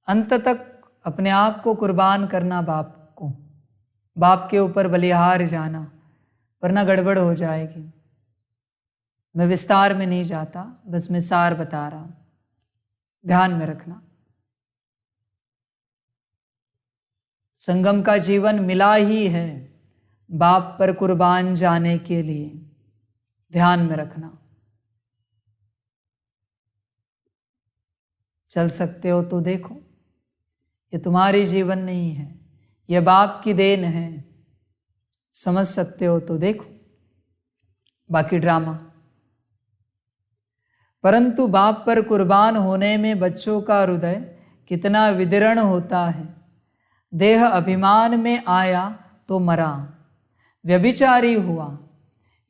अंत तक अपने आप को कुर्बान करना बाप को, बाप के ऊपर बलिहार जाना, वरना गड़बड़ हो जाएगी। मैं विस्तार में नहीं जाता, बस मैं सार बता रहा हूं, ध्यान में रखना। संगम का जीवन मिला ही है बाप पर कुर्बान जाने के लिए, ध्यान में रखना। चल सकते हो तो देखो, ये तुम्हारी जीवन नहीं है, यह बाप की देन है। समझ सकते हो तो देखो, बाकी ड्रामा। परंतु बाप पर कुर्बान होने में बच्चों का हृदय कितना विदीर्ण होता है। देह अभिमान में आया तो मरा, व्यभिचारी हुआ,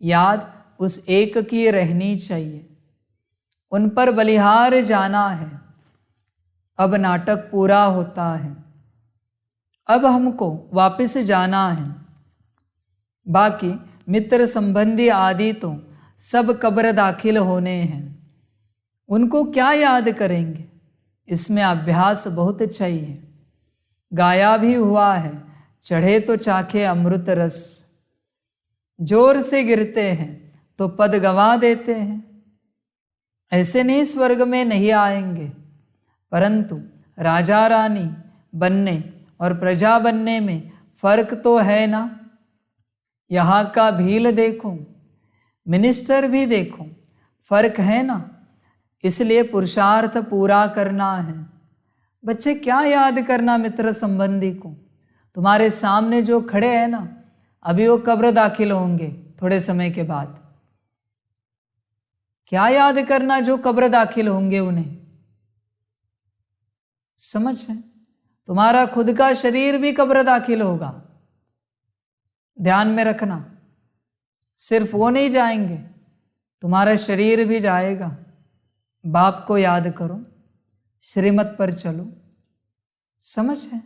याद उस एक की रहनी चाहिए। उन पर बलिहार जाना है। अब नाटक पूरा होता है, अब हमको वापस जाना है। बाकी मित्र संबंधी आदि तो सब कब्र दाखिल होने हैं, उनको क्या याद करेंगे। इसमें अभ्यास बहुत चाहिए। गाया भी हुआ है, चढ़े तो चाखे अमृत रस। जोर से गिरते हैं तो पद गवा देते हैं। ऐसे नहीं स्वर्ग में नहीं आएंगे, परंतु राजा रानी बनने और प्रजा बनने में फर्क तो है ना। यहाँ का भील देखो, मिनिस्टर भी देखो, फर्क है ना। इसलिए पुरुषार्थ पूरा करना है। बच्चे क्या याद करना मित्र संबंधी को, तुम्हारे सामने जो खड़े हैं ना, अभी वो कब्र दाखिल होंगे थोड़े समय के बाद। क्या याद करना जो कब्र दाखिल होंगे उन्हें। समझ है, तुम्हारा खुद का शरीर भी कब्र दाखिल होगा, ध्यान में रखना। सिर्फ वो नहीं जाएंगे, तुम्हारा शरीर भी जाएगा। बाप को याद करो, श्रीमत पर चलो। समझ है,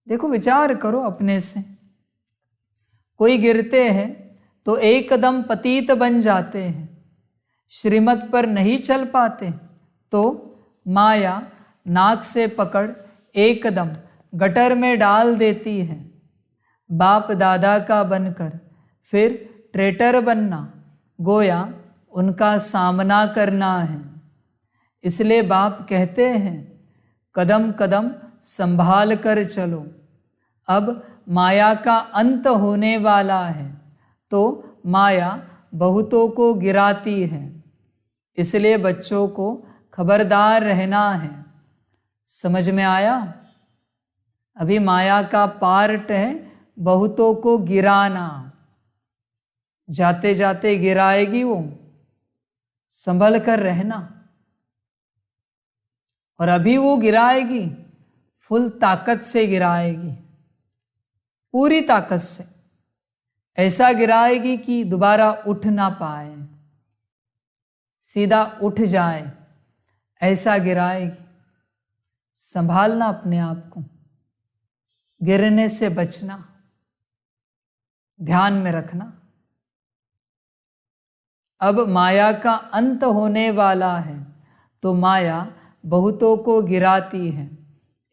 देखो विचार करो अपने से। कोई गिरते हैं तो एकदम पतित बन जाते हैं, श्रीमत पर नहीं चल पाते तो माया नाक से पकड़ एकदम गटर में डाल देती है। बाप दादा का बनकर फिर ट्रेटर बनना, गोया उनका सामना करना है। इसलिए बाप कहते हैं कदम कदम संभाल कर चलो। अब माया का अंत होने वाला है तो माया बहुतों को गिराती है। इसलिए बच्चों को खबरदार रहना है। समझ में आया। अभी माया का पार्ट है बहुतों को गिराना, जाते जाते गिराएगी वो, संभल कर रहना। और अभी वो गिराएगी, फुल ताकत से गिराएगी, पूरी ताकत से। ऐसा गिराएगी कि दोबारा उठ ना पाए, सीधा उठ जाए, ऐसा गिराएगी। संभालना अपने आप को, गिरने से बचना, ध्यान में रखना। अब माया का अंत होने वाला है तो माया बहुतों को गिराती है।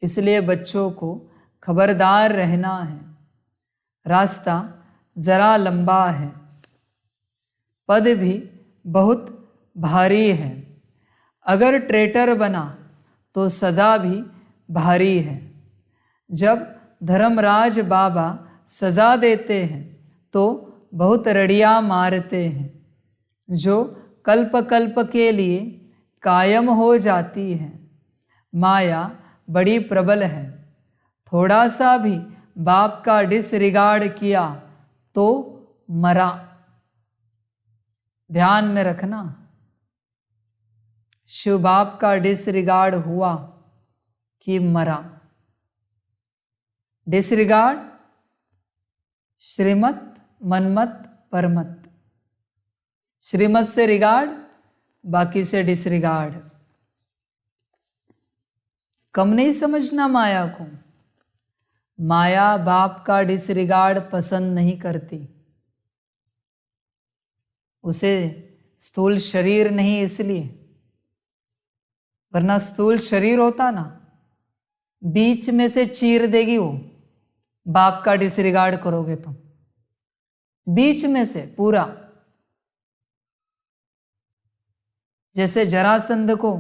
इसलिए बच्चों को खबरदार रहना है। रास्ता जरा लंबा है, पद भी बहुत भारी है। अगर ट्रेटर बना तो सज़ा भी भारी है। जब धर्मराज बाबा सज़ा देते हैं तो बहुत रड़ियाँ मारते हैं, जो कल्प कल्प के लिए कायम हो जाती है। माया बड़ी प्रबल है, थोड़ा सा भी बाप का डिसरिगार्ड किया तो मरा। ध्यान में रखना, शिव बाप का डिसरिगार्ड हुआ कि मरा। डिसरिगार्ड, श्रीमत, मनमत, परमत। श्रीमत से रिगार्ड, बाकी से डिसरिगार्ड। कम नहीं समझना माया को। माया बाप का डिसरिगार्ड पसंद नहीं करती। उसे स्थूल शरीर नहीं इसलिए, वरना स्थूल शरीर होता ना, बीच में से चीर देगी वो। बाप का डिसरिगार्ड करोगे तो बीच में से पूरा। जैसे जरासंध को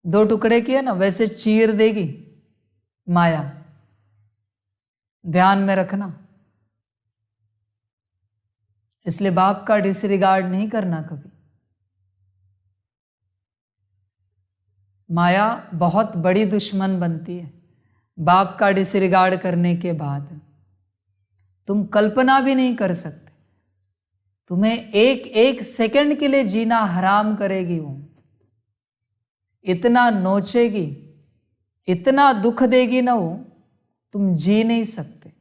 2 टुकड़े किए ना, वैसे चीर देगी माया। ध्यान में रखना। इसलिए बाप का डिसरिगार्ड नहीं करना कभी। माया बहुत बड़ी दुश्मन बनती है बाप का डिसरिगार्ड करने के बाद। तुम कल्पना भी नहीं कर सकते, तुम्हें एक एक सेकंड के लिए जीना हराम करेगी वो। इतना नोचेगी, इतना दुख देगी ना वो, तुम जी नहीं सकते,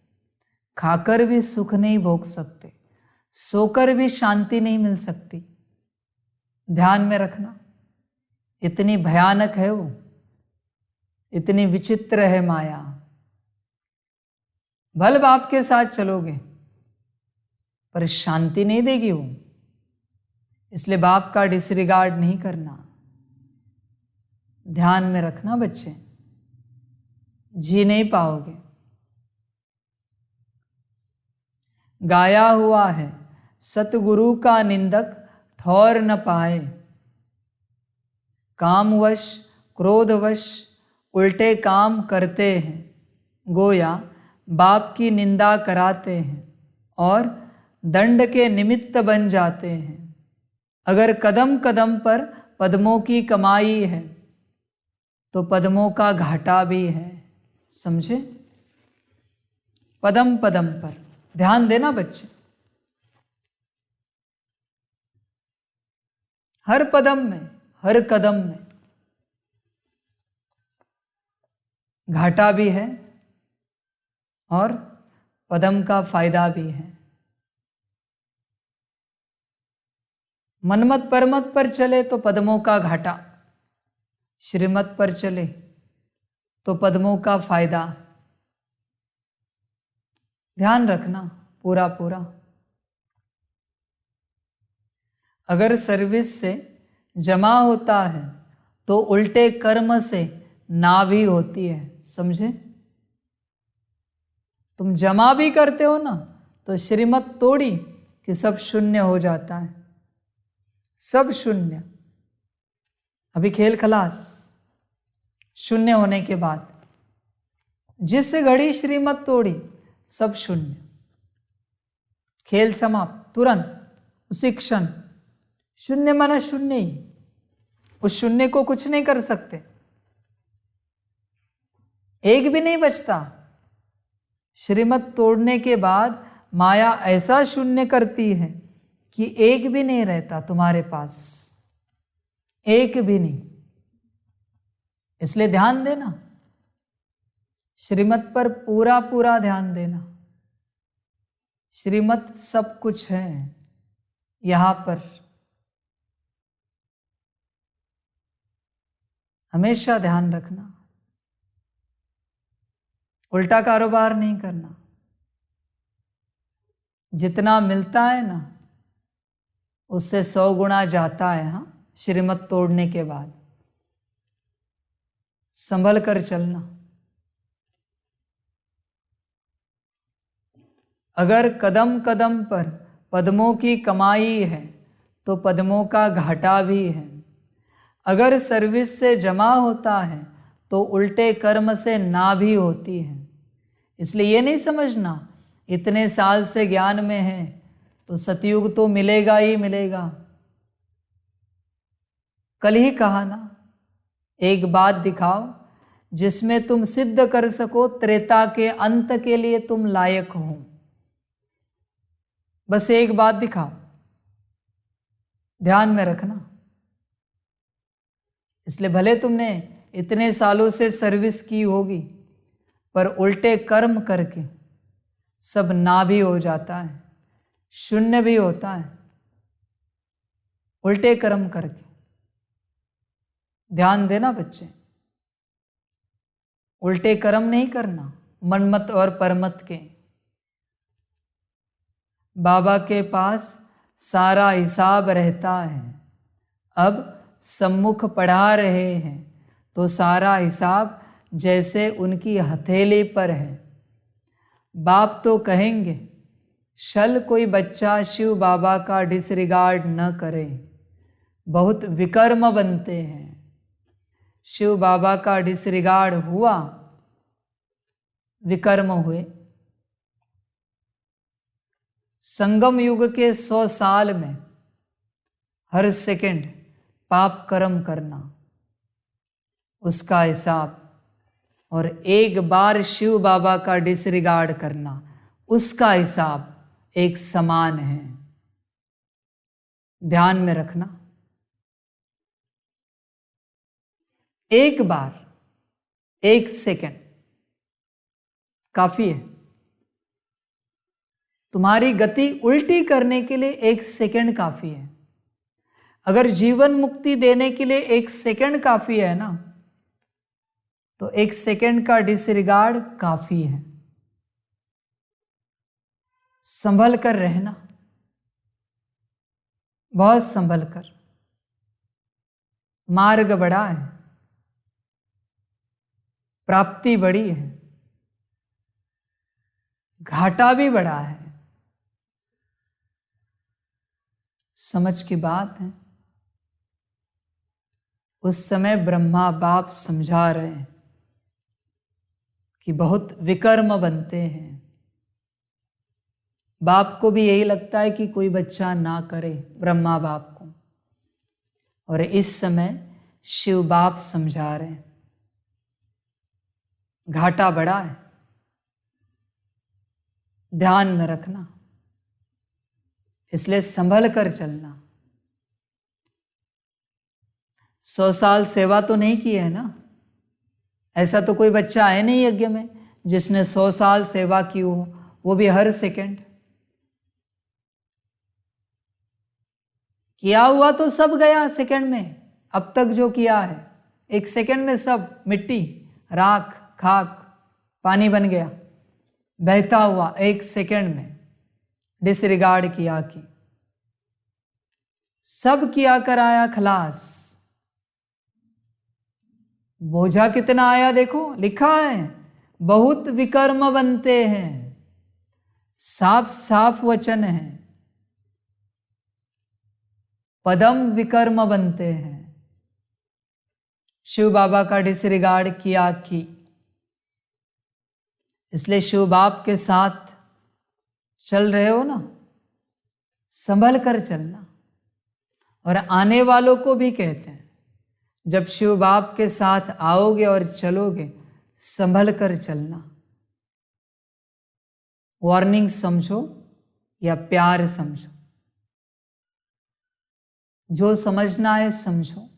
खाकर भी सुख नहीं भोग सकते, सोकर भी शांति नहीं मिल सकती। ध्यान में रखना, इतनी भयानक है वो, इतनी विचित्र है माया। भल बाप के साथ चलोगे पर शांति नहीं देगी वो। इसलिए बाप का डिसरिगार्ड नहीं करना। ध्यान में रखना बच्चे, जी नहीं पाओगे। गाया हुआ है सतगुरु का निंदक ठौर न पाए, कामवश क्रोधवश उल्टे काम करते हैं, गोया बाप की निंदा कराते हैं और दंड के निमित्त बन जाते हैं। अगर कदम कदम पर पद्मों की कमाई है तो पद्मों का घाटा भी है। समझे? पदम पदम पर ध्यान देना बच्चे। हर पदम में, हर कदम में घाटा भी है और पदम का फायदा भी है। मनमत परमत पर चले तो पद्मों का घाटा, श्रीमत पर चले तो पद्मों का फायदा। ध्यान रखना पूरा पूरा। अगर सर्विस से जमा होता है तो उल्टे कर्म से ना भी होती है। समझे? तुम जमा भी करते हो ना तो श्रीमत तोड़ी कि सब शून्य हो जाता है, सब शून्य। अभी खेल खलास, शून्य होने के बाद जिस घड़ी श्रीमत तोड़ी सब शून्य, खेल समाप्त तुरंत उसी क्षण। शून्य माना शून्य ही, उस शून्य को कुछ नहीं कर सकते, एक भी नहीं बचता। श्रीमत तोड़ने के बाद माया ऐसा शून्य करती है कि एक भी नहीं रहता तुम्हारे पास, एक भी नहीं। इसलिए ध्यान देना, श्रीमत पर पूरा पूरा ध्यान देना। श्रीमत सब कुछ है यहां पर। हमेशा ध्यान रखना, उल्टा कारोबार नहीं करना। जितना मिलता है ना उससे 100 गुना जाता है। हाँ, श्रीमत तोड़ने के बाद संभल कर चलना। अगर कदम कदम पर पद्मों की कमाई है तो पद्मों का घाटा भी है। अगर सर्विस से जमा होता है तो उल्टे कर्म से ना भी होती है। इसलिए ये नहीं समझना इतने साल से ज्ञान में है तो सतयुग तो मिलेगा ही मिलेगा। कल ही कहा ना, एक बात दिखाओ जिसमें तुम सिद्ध कर सको त्रेता के अंत के लिए तुम लायक हो। बस एक बात दिखाओ, ध्यान में रखना। इसलिए भले तुमने इतने सालों से सर्विस की होगी पर उल्टे कर्म करके सब ना भी हो जाता है, शून्य भी होता है। उल्टे कर्म करके ध्यान देना बच्चे, उल्टे कर्म नहीं करना मनमत और परमत के। बाबा के पास सारा हिसाब रहता है। अब सम्मुख पढ़ा रहे हैं तो सारा हिसाब जैसे उनकी हथेली पर है। बाप तो कहेंगे शल कोई बच्चा शिव बाबा का डिसरिगार्ड न करे, बहुत विकर्म बनते हैं। शिव बाबा का डिसरिगार्ड हुआ, विकर्म हुए। संगम युग के 100 साल में हर सेकंड पाप कर्म करना, उसका हिसाब, और एक बार शिव बाबा का डिसरिगार्ड करना, उसका हिसाब एक समान है। ध्यान में रखना। एक बार, एक सेकंड काफी है। तुम्हारी गति उल्टी करने के लिए एक सेकंड काफी है। अगर जीवन मुक्ति देने के लिए एक सेकंड काफी है ना, तो एक सेकंड का डिसरिगार्ड काफी है। संभल कर रहना, बहुत संभल कर। मार्ग बड़ा है, प्राप्ति बड़ी है, घाटा भी बड़ा है। समझ की बात है। उस समय ब्रह्मा बाप समझा रहे हैं कि बहुत विकर्म बनते हैं। बाप को भी यही लगता है कि कोई बच्चा ना करे, ब्रह्मा बाप को। और इस समय शिव बाप समझा रहे हैं घाटा बड़ा है, ध्यान में रखना। इसलिए संभल कर चलना। 100 साल सेवा तो नहीं की है ना। ऐसा तो कोई बच्चा है नहीं यज्ञ में जिसने 100 साल सेवा की हो, वो भी हर सेकंड। किया हुआ तो सब गया सेकंड में। अब तक जो किया है एक सेकंड में सब मिट्टी, राख, खाक, पानी बन गया, बहता हुआ एक सेकंड में। डिसरिगार्ड किया कि सब किया कराया खलास। बोझा कितना आया देखो, लिखा है बहुत विकर्म बनते हैं। साफ साफ वचन है, पदम विकर्म बनते हैं। शिव बाबा का डिसरिगार्ड किया कि, इसलिए शिव बाप के साथ चल रहे हो ना, संभल कर चलना। और आने वालों को भी कहते हैं, जब शिव बाप के साथ आओगे और चलोगे, संभल कर चलना। वार्निंग समझो या प्यार समझो, जो समझना है समझो।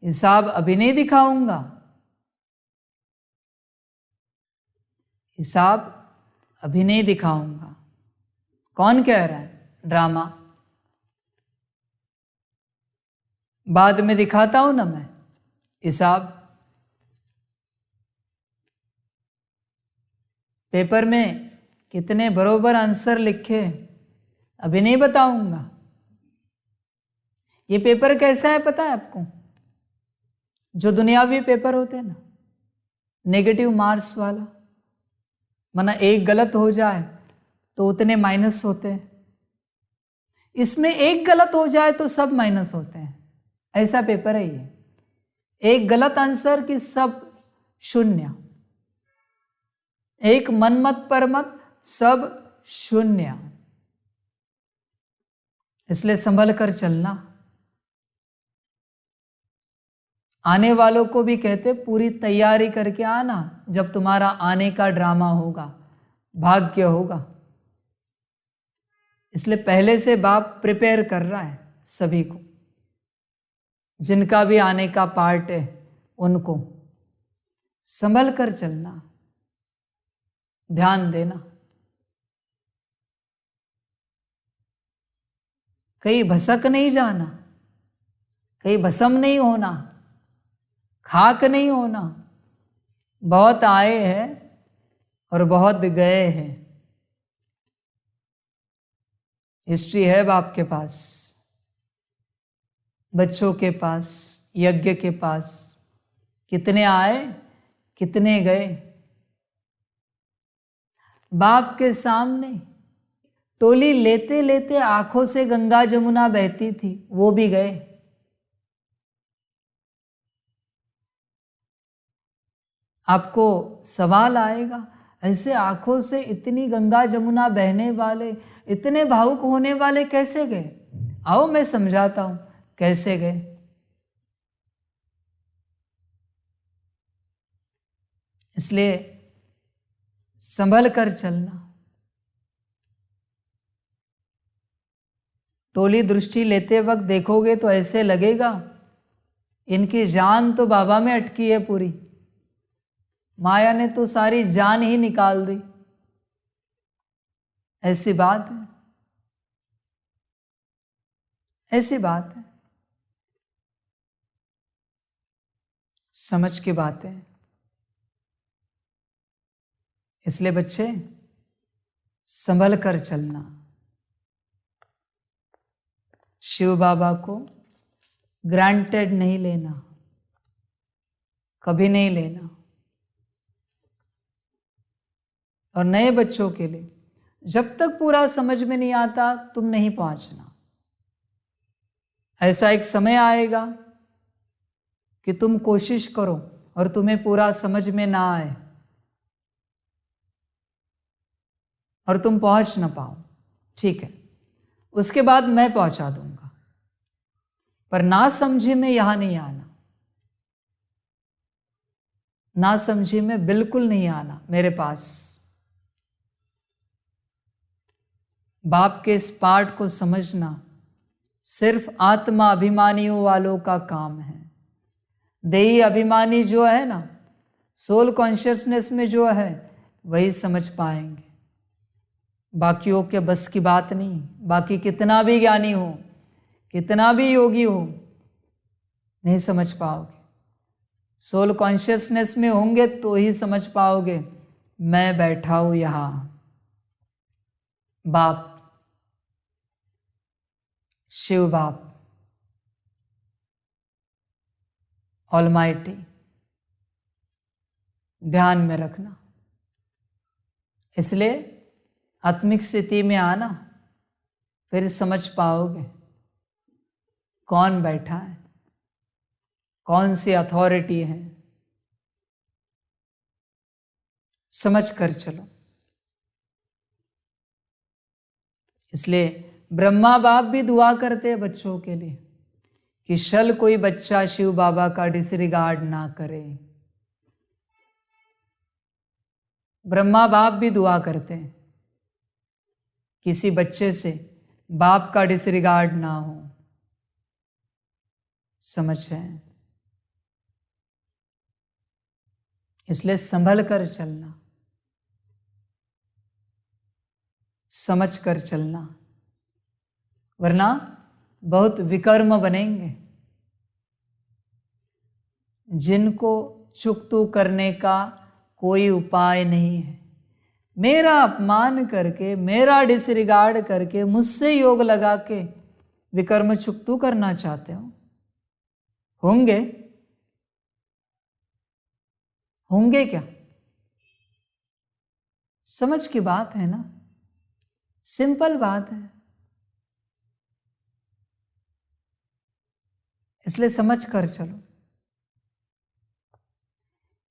हिसाब अभी नहीं दिखाऊंगा, हिसाब अभी नहीं दिखाऊंगा। कौन कह रहा है? ड्रामा। बाद में दिखाता हूं ना मैं हिसाब। पेपर में कितने बरोबर आंसर लिखे अभी नहीं बताऊंगा। ये पेपर कैसा है पता है आपको? जो दुनियावी पेपर होते हैं ना, नेगेटिव मार्क्स वाला, माना एक गलत हो जाए तो उतने माइनस होते हैं। इसमें एक गलत हो जाए तो सब माइनस होते हैं। ऐसा पेपर है ये। एक गलत आंसर की सब शून्य, एक मनमत परमत सब शून्य। इसलिए संभल कर चलना। आने वालों को भी कहते पूरी तैयारी करके आना, जब तुम्हारा आने का ड्रामा होगा, भाग्य होगा। इसलिए पहले से बाप प्रिपेयर कर रहा है सभी को। जिनका भी आने का पार्ट है उनको संभल कर चलना, ध्यान देना। कहीं भसक नहीं जाना, कहीं भस्म नहीं होना, खाक नहीं होना। बहुत आए हैं और बहुत गए हैं। हिस्ट्री है बाप के पास, बच्चों के पास, यज्ञ के पास। कितने आए, कितने गए। बाप के सामने टोली लेते लेते आंखों से गंगा जमुना बहती थी, वो भी गए। आपको सवाल आएगा, ऐसे आंखों से इतनी गंगा जमुना बहने वाले, इतने भावुक होने वाले कैसे गए? आओ मैं समझाता हूं कैसे गए। इसलिए संभल कर चलना। टोली दृष्टि लेते वक्त देखोगे तो ऐसे लगेगा इनकी जान तो बाबा में अटकी है पूरी, माया ने तो सारी जान ही निकाल दी। ऐसी बात है, ऐसी बात है, समझ की बात है। इसलिए बच्चे संभल कर चलना। शिव बाबा को ग्रांटेड नहीं लेना, कभी नहीं लेना। और नए बच्चों के लिए जब तक पूरा समझ में नहीं आता तुम नहीं पहुंचना। ऐसा एक समय आएगा कि तुम कोशिश करो और तुम्हें पूरा समझ में ना आए और तुम पहुंच ना पाओ, ठीक है, उसके बाद मैं पहुंचा दूंगा। पर ना समझे में यहां नहीं आना, ना समझे में बिल्कुल नहीं आना मेरे पास। बाप के इस पाठ को समझना सिर्फ आत्मा अभिमानियों वालों का काम है। देही अभिमानी जो है ना, सोल कॉन्शियसनेस में जो है, वही समझ पाएंगे। बाकियों के बस की बात नहीं। बाकी कितना भी ज्ञानी हो, कितना भी योगी हो, नहीं समझ पाओगे। सोल कॉन्शियसनेस में होंगे तो ही समझ पाओगे। मैं बैठा हूं यहां, बाप, शिव बाप, ऑलमाइटी, ध्यान में रखना। इसलिए आत्मिक स्थिति में आना, फिर समझ पाओगे कौन बैठा है, कौन सी अथॉरिटी है। समझ कर चलो। इसलिए ब्रह्मा बाप भी दुआ करते हैं बच्चों के लिए कि शल कोई बच्चा शिव बाबा का डिसरिगार्ड ना करे। ब्रह्मा बाप भी दुआ करते हैं किसी बच्चे से बाप का डिसरिगार्ड ना हो। समझ है? इसलिए संभल कर चलना, समझ कर चलना, वरना बहुत विकर्म बनेंगे। जिनको चुकतू करने का कोई उपाय नहीं है। मेरा अपमान करके, मेरा डिसरिगार्ड करके, मुझसे योग लगा के विकर्म चुकतू करना चाहते हो? होंगे? होंगे क्या? समझ की बात है ना, सिंपल बात है। इसलिए समझ कर चलो।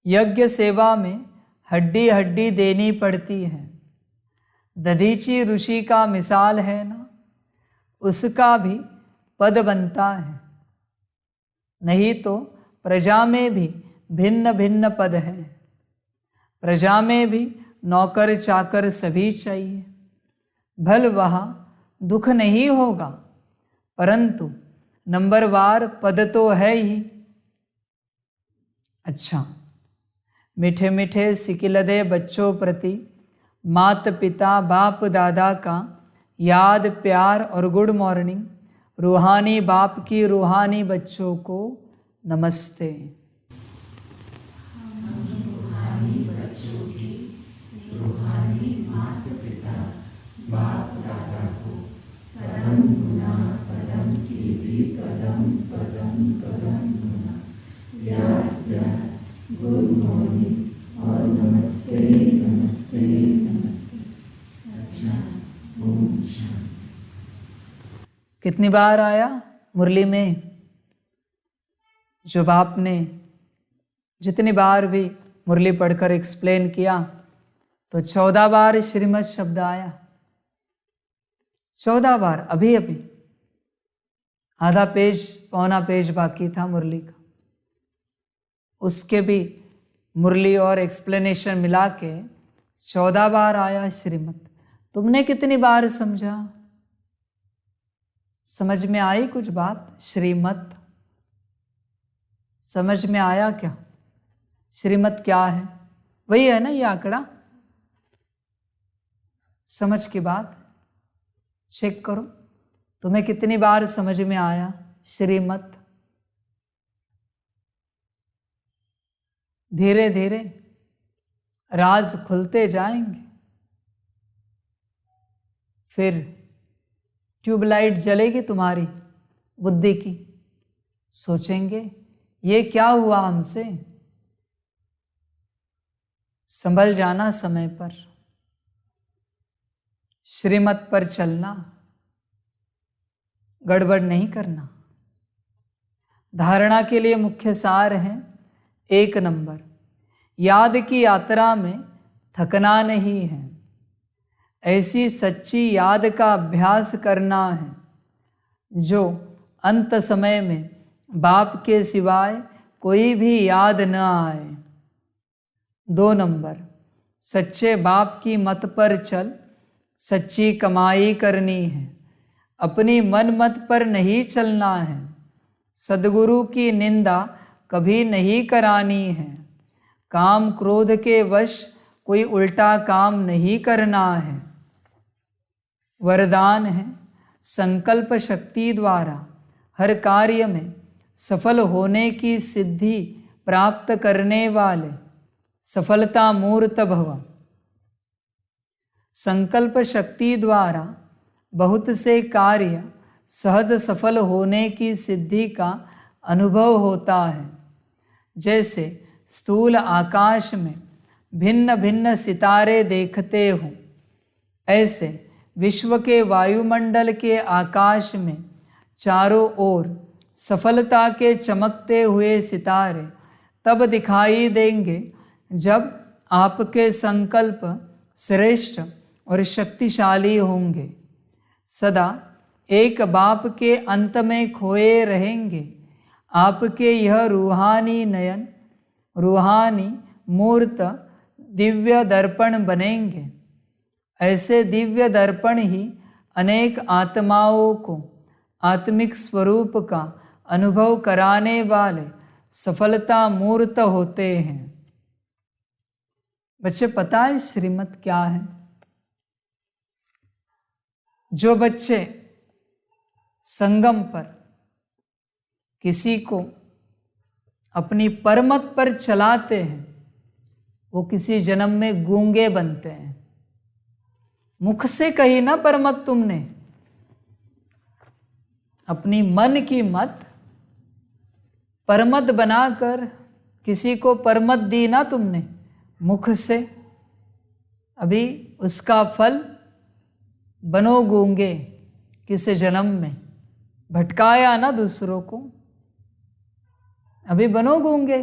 यज्ञ सेवा में हड्डी हड्डी देनी पड़ती है। दधीची ऋषि का मिसाल है ना, उसका भी पद बनता है। नहीं तो प्रजा में भी भिन्न भिन्न पद हैं। प्रजा में भी नौकर चाकर सभी चाहिए। भल वहाँ दुख नहीं होगा, परंतु नंबरवार पद तो है ही। अच्छा, मीठे मीठे सिकिलदे बच्चों प्रति मात पिता बाप दादा का याद प्यार और गुड मॉर्निंग। रूहानी बाप की रूहानी बच्चों को नमस्ते। रूहानी बच्चों की रूहानी मात पिता बाप दादा को कदम गुना कदम की भी कदम कदम कदम गुना याद प्यार गुड मॉर्निंग और नमस्ते नमस्ते नमस्ते। अच्छा, ओम शांति। कितनी बार आया मुरली में? जो बाप ने जितनी बार भी मुरली पढ़कर एक्सप्लेन किया, तो 14 बार श्रीमत शब्द आया, 14 बार। अभी अभी आधा पेज पौना पेज बाकी था मुरली का, उसके भी मुरली और एक्सप्लेनेशन मिला के 14 बार आया श्रीमत। तुमने कितनी बार समझा? समझ में आई कुछ बात? श्रीमत समझ में आया क्या? श्रीमत क्या है? वही है ना ये आंकड़ा? समझ की बात चेक करो, तुम्हें कितनी बार समझ में आया श्रीमत? धीरे धीरे राज खुलते जाएंगे, फिर ट्यूबलाइट जलेगी तुम्हारी बुद्धि की, सोचेंगे ये क्या हुआ हमसे। संभल जाना समय पर, श्रीमत पर चलना, गड़बड़ नहीं करना। धारणा के लिए मुख्य सार है 1 नंबर, याद की यात्रा में थकना नहीं है, ऐसी सच्ची याद का अभ्यास करना है जो अंत समय में बाप के सिवाय कोई भी याद न आए। 2 नंबर, सच्चे बाप की मत पर चल, सच्ची कमाई करनी है, अपनी मन मत पर नहीं चलना है, सद्गुरु की निंदा कभी नहीं करानी है, काम क्रोध के वश कोई उल्टा काम नहीं करना है। वरदान है संकल्प शक्ति द्वारा हर कार्य में सफल होने की सिद्धि प्राप्त करने वाले सफलता मूर्त भव। संकल्प शक्ति द्वारा बहुत से कार्य सहज सफल होने की सिद्धि का अनुभव होता है। जैसे स्थूल आकाश में भिन्न भिन्न सितारे देखते हो, ऐसे विश्व के वायुमंडल के आकाश में चारों ओर सफलता के चमकते हुए सितारे तब दिखाई देंगे जब आपके संकल्प श्रेष्ठ और शक्तिशाली होंगे। सदा एक बाप के अंत में खोए रहेंगे। आपके यह रूहानी नयन, रूहानी मूर्त दिव्य दर्पण बनेंगे। ऐसे दिव्य दर्पण ही अनेक आत्माओं को आत्मिक स्वरूप का अनुभव कराने वाले सफलता मूर्त होते हैं। बच्चे, पता है श्रीमत क्या है? जो बच्चे संगम पर किसी को अपनी परमत पर चलाते हैं, वो किसी जन्म में गूंगे बनते हैं। मुख से कही ना परमत तुमने, अपनी मन की मत परमत बनाकर किसी को परमत दी ना तुमने मुख से, अभी उसका फल बनो गूंगे। किसी जन्म में भटकाया ना दूसरों को, अभी बनो गूंगे।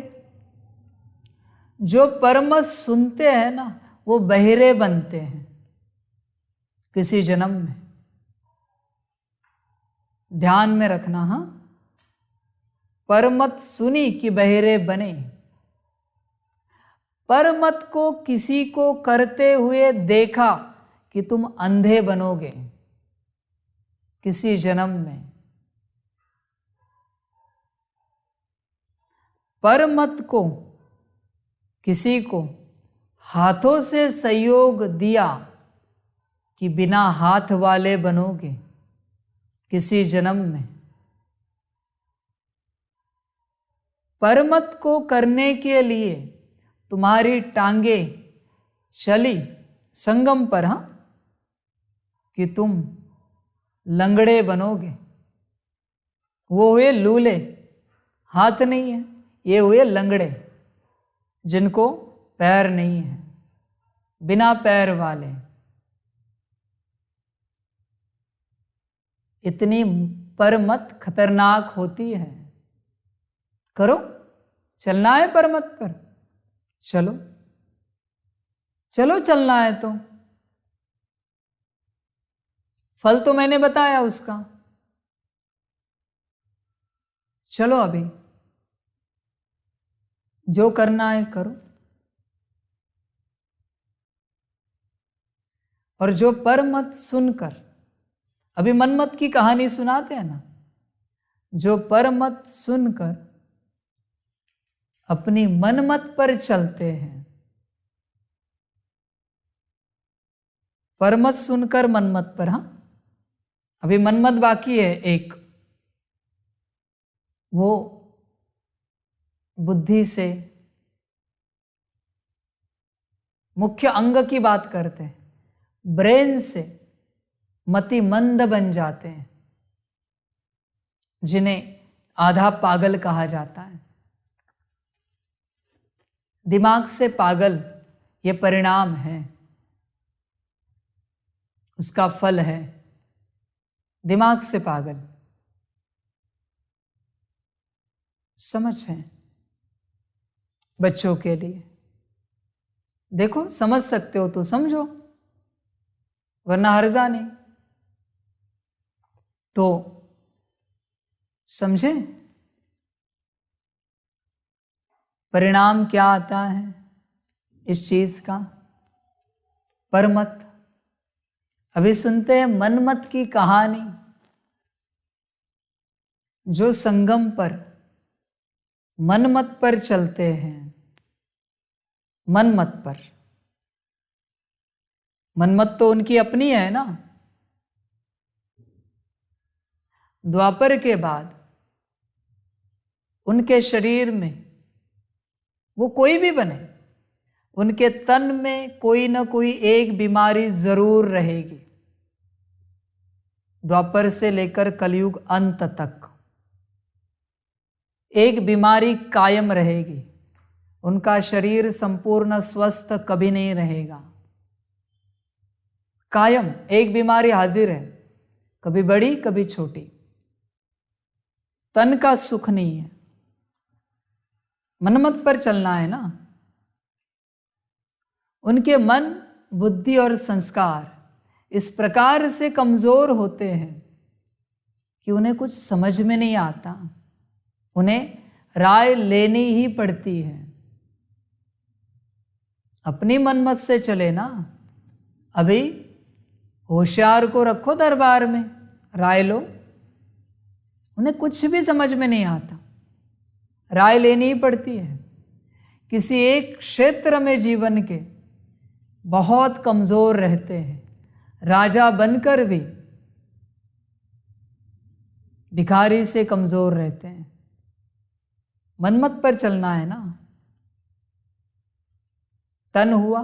जो परमत सुनते हैं ना, वो बहिरे बनते हैं किसी जन्म में। ध्यान में रखना। हाँ, परमत सुनी कि बहिरे बने। परमत को किसी को करते हुए देखा कि तुम अंधे बनोगे किसी जन्म में। परमत को किसी को हाथों से सहयोग दिया कि बिना हाथ वाले बनोगे किसी जन्म में। परमत को करने के लिए तुम्हारी टांगे चली संगम पर, हाँ, कि तुम लंगड़े बनोगे। वो हुए लूले, हाथ नहीं है, ये हुए लंगड़े जिनको पैर नहीं है, बिना पैर वाले। इतनी परमत खतरनाक होती है। करो, चलना है परमत पर, चलो चलो चलना है तो फल तो मैंने बताया उसका, चलो अभी जो करना है करो। और जो पर मत सुनकर, अभी मनमत की कहानी सुनाते हैं ना, जो पर मत सुनकर अपनी मनमत पर चलते हैं, परमत सुनकर मनमत पर। हाँ, अभी मनमत बाकी है एक, वो बुद्धि से मुख्य अंग की बात करते हैं, ब्रेन से मति मंद बन जाते हैं, जिन्हें आधा पागल कहा जाता है। दिमाग से पागल ये परिणाम है, उसका फल है, दिमाग से पागल। समझ है बच्चों के लिए, देखो समझ सकते हो तो समझो, वरना हर्जा नहीं। तो समझे परिणाम क्या आता है इस चीज का, परमत। अभी सुनते हैं मनमत की कहानी, जो संगम पर मनमत पर चलते हैं, मनमत पर। मनमत तो उनकी अपनी है ना। द्वापर के बाद उनके शरीर में, वो कोई भी बने, उनके तन में कोई ना कोई एक बीमारी जरूर रहेगी, द्वापर से लेकर कलयुग अंत तक एक बीमारी कायम रहेगी। उनका शरीर संपूर्ण स्वस्थ कभी नहीं रहेगा, कायम एक बीमारी हाजिर है, कभी बड़ी कभी छोटी। तन का सुख नहीं है, मनमत पर चलना है ना। उनके मन, बुद्धि और संस्कार इस प्रकार से कमजोर होते हैं कि उन्हें कुछ समझ में नहीं आता, उन्हें राय लेनी ही पड़ती है। अपनी मनमत से चले ना। अभी होशियार को रखो दरबार में, राय लो, उन्हें कुछ भी समझ में नहीं आता, राय लेनी ही पड़ती है। किसी एक क्षेत्र में जीवन के बहुत कमजोर रहते हैं, राजा बनकर भी भिखारी से कमजोर रहते हैं। मनमत पर चलना है ना। तन हुआ,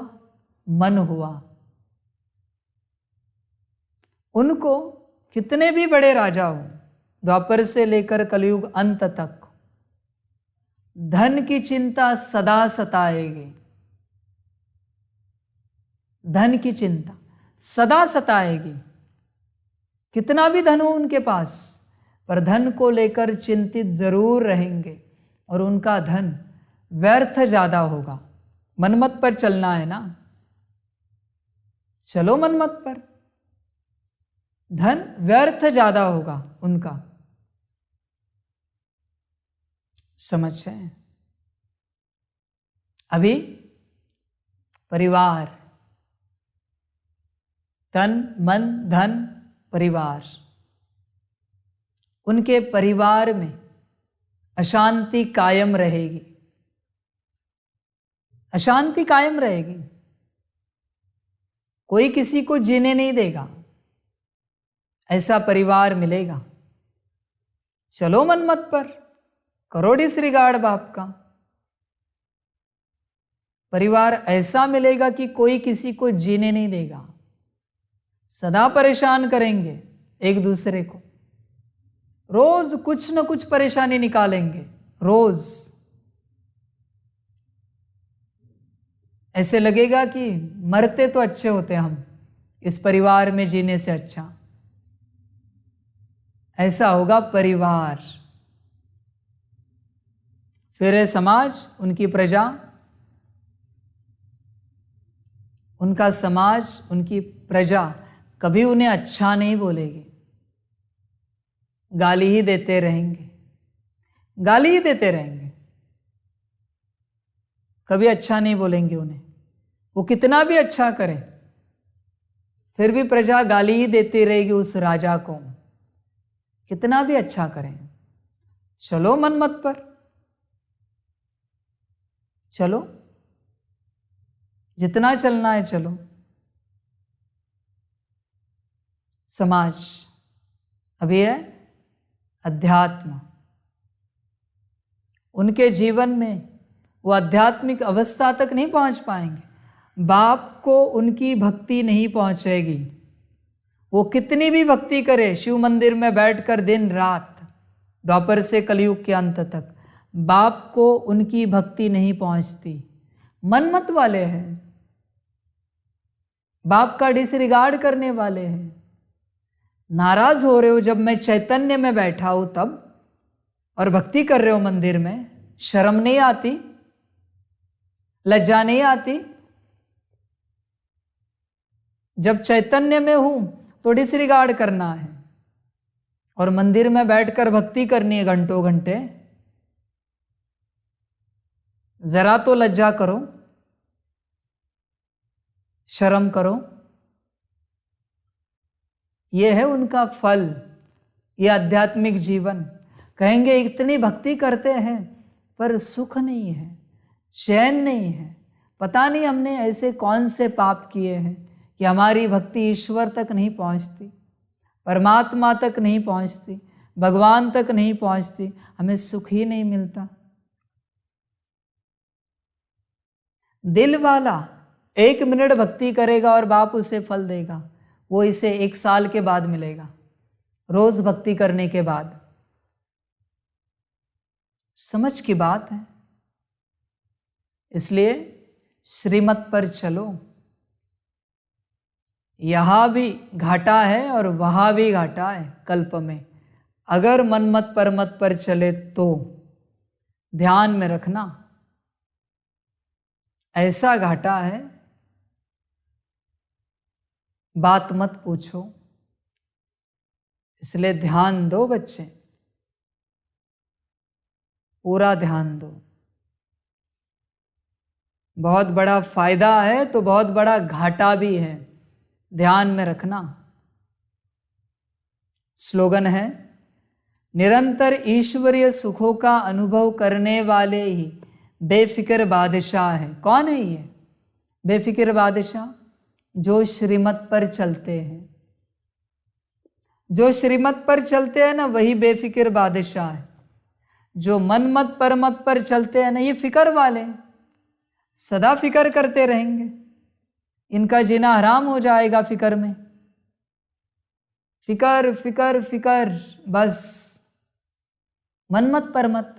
मन हुआ, उनको कितने भी बड़े राजा हो, द्वापर से लेकर कलयुग अंत तक धन की चिंता सदा सताएगी। धन की चिंता सदा सताएगी। कितना भी धन हो उनके पास, पर धन को लेकर चिंतित जरूर रहेंगे और उनका धन व्यर्थ ज्यादा होगा। मनमत पर चलना है ना, चलो मनमत पर, धन व्यर्थ ज्यादा होगा उनका। समझ है। अभी परिवार, तन मन धन परिवार, उनके परिवार में अशांति कायम रहेगी, अशांति कायम रहेगी। कोई किसी को जीने नहीं देगा, ऐसा परिवार मिलेगा। चलो मनमत पर, करो डिसरिगार्ड बाप का। परिवार ऐसा मिलेगा कि कोई किसी को जीने नहीं देगा, सदा परेशान करेंगे एक दूसरे को, रोज कुछ न कुछ परेशानी निकालेंगे, रोज। ऐसे लगेगा कि मरते तो अच्छे होते हम, इस परिवार में जीने से अच्छा। ऐसा होगा परिवार। फिर है समाज, उनकी प्रजा। उनका समाज, उनकी प्रजा कभी उन्हें अच्छा नहीं बोलेगी, गाली ही देते रहेंगे, गाली ही देते रहेंगे, कभी अच्छा नहीं बोलेंगे उन्हें। वो कितना भी अच्छा करे फिर भी प्रजा गाली ही देती रहेगी उस राजा को, कितना भी अच्छा करें। चलो मनमत पर, चलो जितना चलना है चलो। समाज अभी है अध्यात्म, उनके जीवन में वो आध्यात्मिक अवस्था तक नहीं पहुंच पाएंगे, बाप को उनकी भक्ति नहीं पहुंचेगी। वो कितनी भी भक्ति करे शिव मंदिर में बैठकर दिन रात, द्वापर से कलयुग के अंत तक, बाप को उनकी भक्ति नहीं पहुंचती। मनमत वाले हैं, बाप का डिसरिगार्ड करने वाले हैं। नाराज हो रहे हो जब मैं चैतन्य में बैठा हूं तब, और भक्ति कर रहे हो मंदिर में, शर्म नहीं आती, लज्जा नहीं आती? जब चैतन्य में हूं तो डिसरिगार्ड करना है, और मंदिर में बैठकर भक्ति करनी है घंटों घंटे। जरा तो लज्जा करो, शर्म करो। यह है उनका फल, यह आध्यात्मिक जीवन। कहेंगे इतनी भक्ति करते हैं पर सुख नहीं है, चैन नहीं है। पता नहीं हमने ऐसे कौन से पाप किए हैं कि हमारी भक्ति ईश्वर तक नहीं पहुंचती, परमात्मा तक नहीं पहुंचती, भगवान तक नहीं पहुंचती, हमें सुख ही नहीं मिलता। दिल वाला 1 मिनट भक्ति करेगा और बाप उसे फल देगा, वो इसे 1 साल के बाद मिलेगा, रोज भक्ति करने के बाद। समझ की बात है। इसलिए श्रीमत पर चलो। यहां भी घाटा है और वहां भी घाटा है कल्प में। अगर मनमत परमत पर चले तो ध्यान में रखना, ऐसा घाटा है बात मत पूछो। इसलिए ध्यान दो बच्चे, पूरा ध्यान दो। बहुत बड़ा फायदा है तो बहुत बड़ा घाटा भी है, ध्यान में रखना। स्लोगन है, निरंतर ईश्वरीय सुखों का अनुभव करने वाले ही बेफिक्र बादशाह है। कौन है ये बेफिक्र बादशाह? जो श्रीमत पर चलते हैं। जो श्रीमत पर चलते हैं ना, वही बेफिक्र बादशाह है। जो मनमत परमत पर चलते हैं ना, ये फिक्र वाले सदा फिक्र करते रहेंगे। इनका जीना हराम हो जाएगा फिक्र में। फिक्र फिक्र फिक्र, बस मनमत परमत।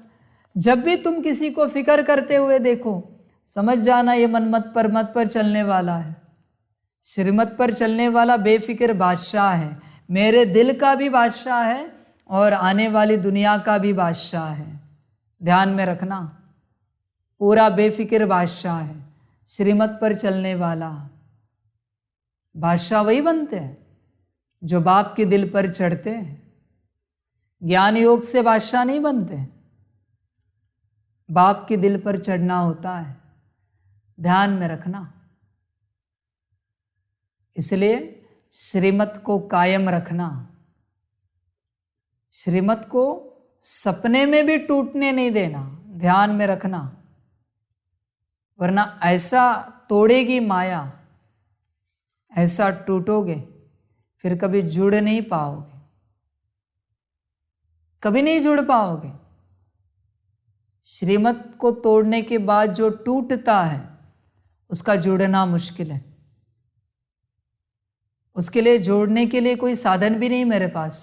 जब भी तुम किसी को फिक्र करते हुए देखो, समझ जाना ये मनमत परमत पर चलने वाला है। श्रीमत पर चलने वाला बेफिक्र बादशाह है, मेरे दिल का भी बादशाह है और आने वाली दुनिया का भी बादशाह है। ध्यान में रखना, पूरा बेफिक्र बादशाह है। श्रीमत पर चलने वाला बादशाह वही बनते हैं जो बाप के दिल पर चढ़ते हैं। ज्ञान योग से बादशाह नहीं बनते, बाप के दिल पर चढ़ना होता है। ध्यान में रखना। इसलिए श्रीमत को कायम रखना, श्रीमत को सपने में भी टूटने नहीं देना। ध्यान में रखना, वरना ऐसा तोड़ेगी माया, ऐसा टूटोगे फिर कभी जुड़ नहीं पाओगे, कभी नहीं जुड़ पाओगे। श्रीमत को तोड़ने के बाद जो टूटता है उसका जुड़ना मुश्किल है। उसके लिए जोड़ने के लिए कोई साधन भी नहीं मेरे पास,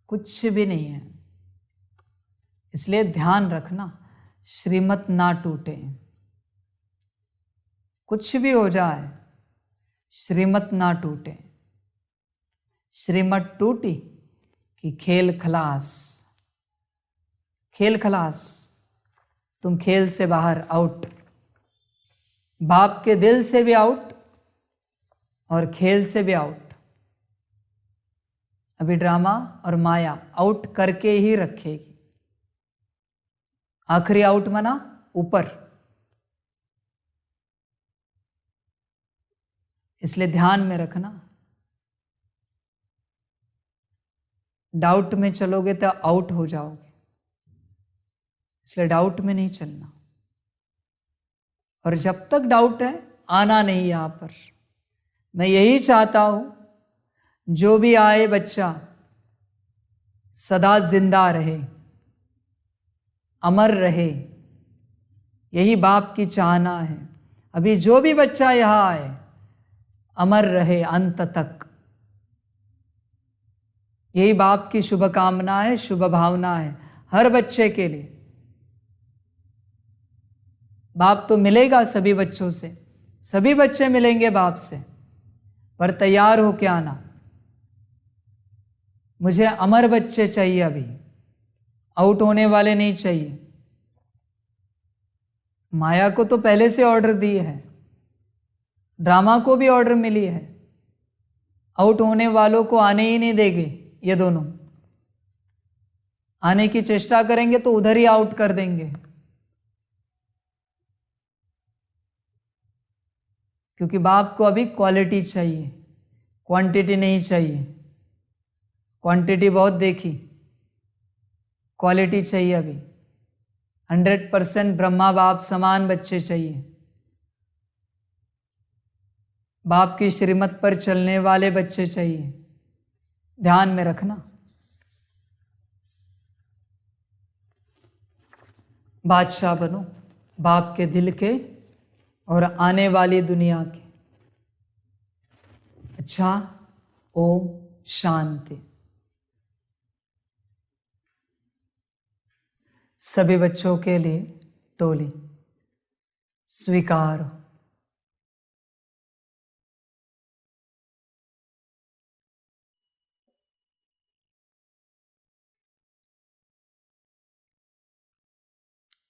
कुछ भी नहीं है। इसलिए ध्यान रखना, श्रीमत ना टूटे। कुछ भी हो जाए श्रीमत ना टूटे। श्रीमत टूटी कि खेल खलास, खेल खलास, तुम खेल से बाहर, आउट। बाप के दिल से भी आउट और खेल से भी आउट। अभी ड्रामा और माया आउट करके ही रखेगी। आखिरी आउट माना ऊपर। इसलिए ध्यान में रखना, डाउट में चलोगे तो आउट हो जाओगे, इसलिए डाउट में नहीं चलना। और जब तक डाउट है आना नहीं यहां पर। मैं यही चाहता हूं जो भी आए बच्चा सदा जिंदा रहे, अमर रहे, यही बाप की चाहना है। अभी जो भी बच्चा यहां आए अमर रहे अंत तक, यही बाप की शुभ कामना है, शुभ भावना है हर बच्चे के लिए। बाप तो मिलेगा सभी बच्चों से, सभी बच्चे मिलेंगे बाप से, पर तैयार हो के आना। मुझे अमर बच्चे चाहिए, अभी आउट होने वाले नहीं चाहिए। माया को तो पहले से ऑर्डर दी है, ड्रामा को भी ऑर्डर मिली है, आउट होने वालों को आने ही नहीं देंगे। ये दोनों आने की चेष्टा करेंगे तो उधर ही आउट कर देंगे, क्योंकि बाप को अभी क्वालिटी चाहिए, क्वांटिटी नहीं चाहिए। क्वांटिटी बहुत देखी, क्वालिटी चाहिए अभी। 100% ब्रह्मा बाप समान बच्चे चाहिए, बाप की श्रीमत पर चलने वाले बच्चे चाहिए। ध्यान में रखना। बादशाह बनो बाप के दिल के और आने वाली दुनिया के। अच्छा, ओम शांति। सभी बच्चों के लिए टोली स्वीकार।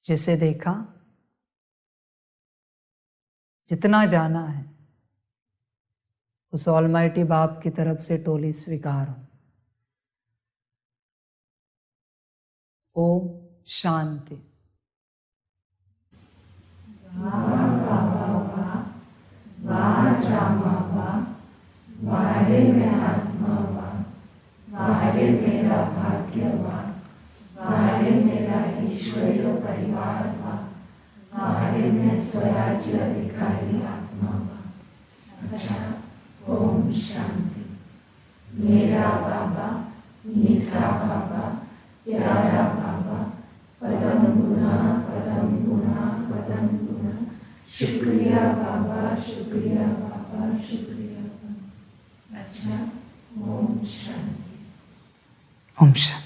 जिसे देखा, जितना जाना है, उस ऑलमाइटी बाप की तरफ से टोली स्वीकार हो। ओम शांति। वारे में आत्मावान, वारे मेरा भाग्यवान, वारे मेरा ईश्वरीय परिवार, वारे में स्वराज्य अधिकारी आत्मावान। अच्छा, ओम शांति। मेरा बाबा, मीठा बाबा, प्यारा बाबा, पदम गुना, पदम गुना, पदम गुना। शुक्रिया बाबा, शुक्रिया बाबा, शुक्रिया बाबा। अच्छा, ओम शांति। ओम शांति।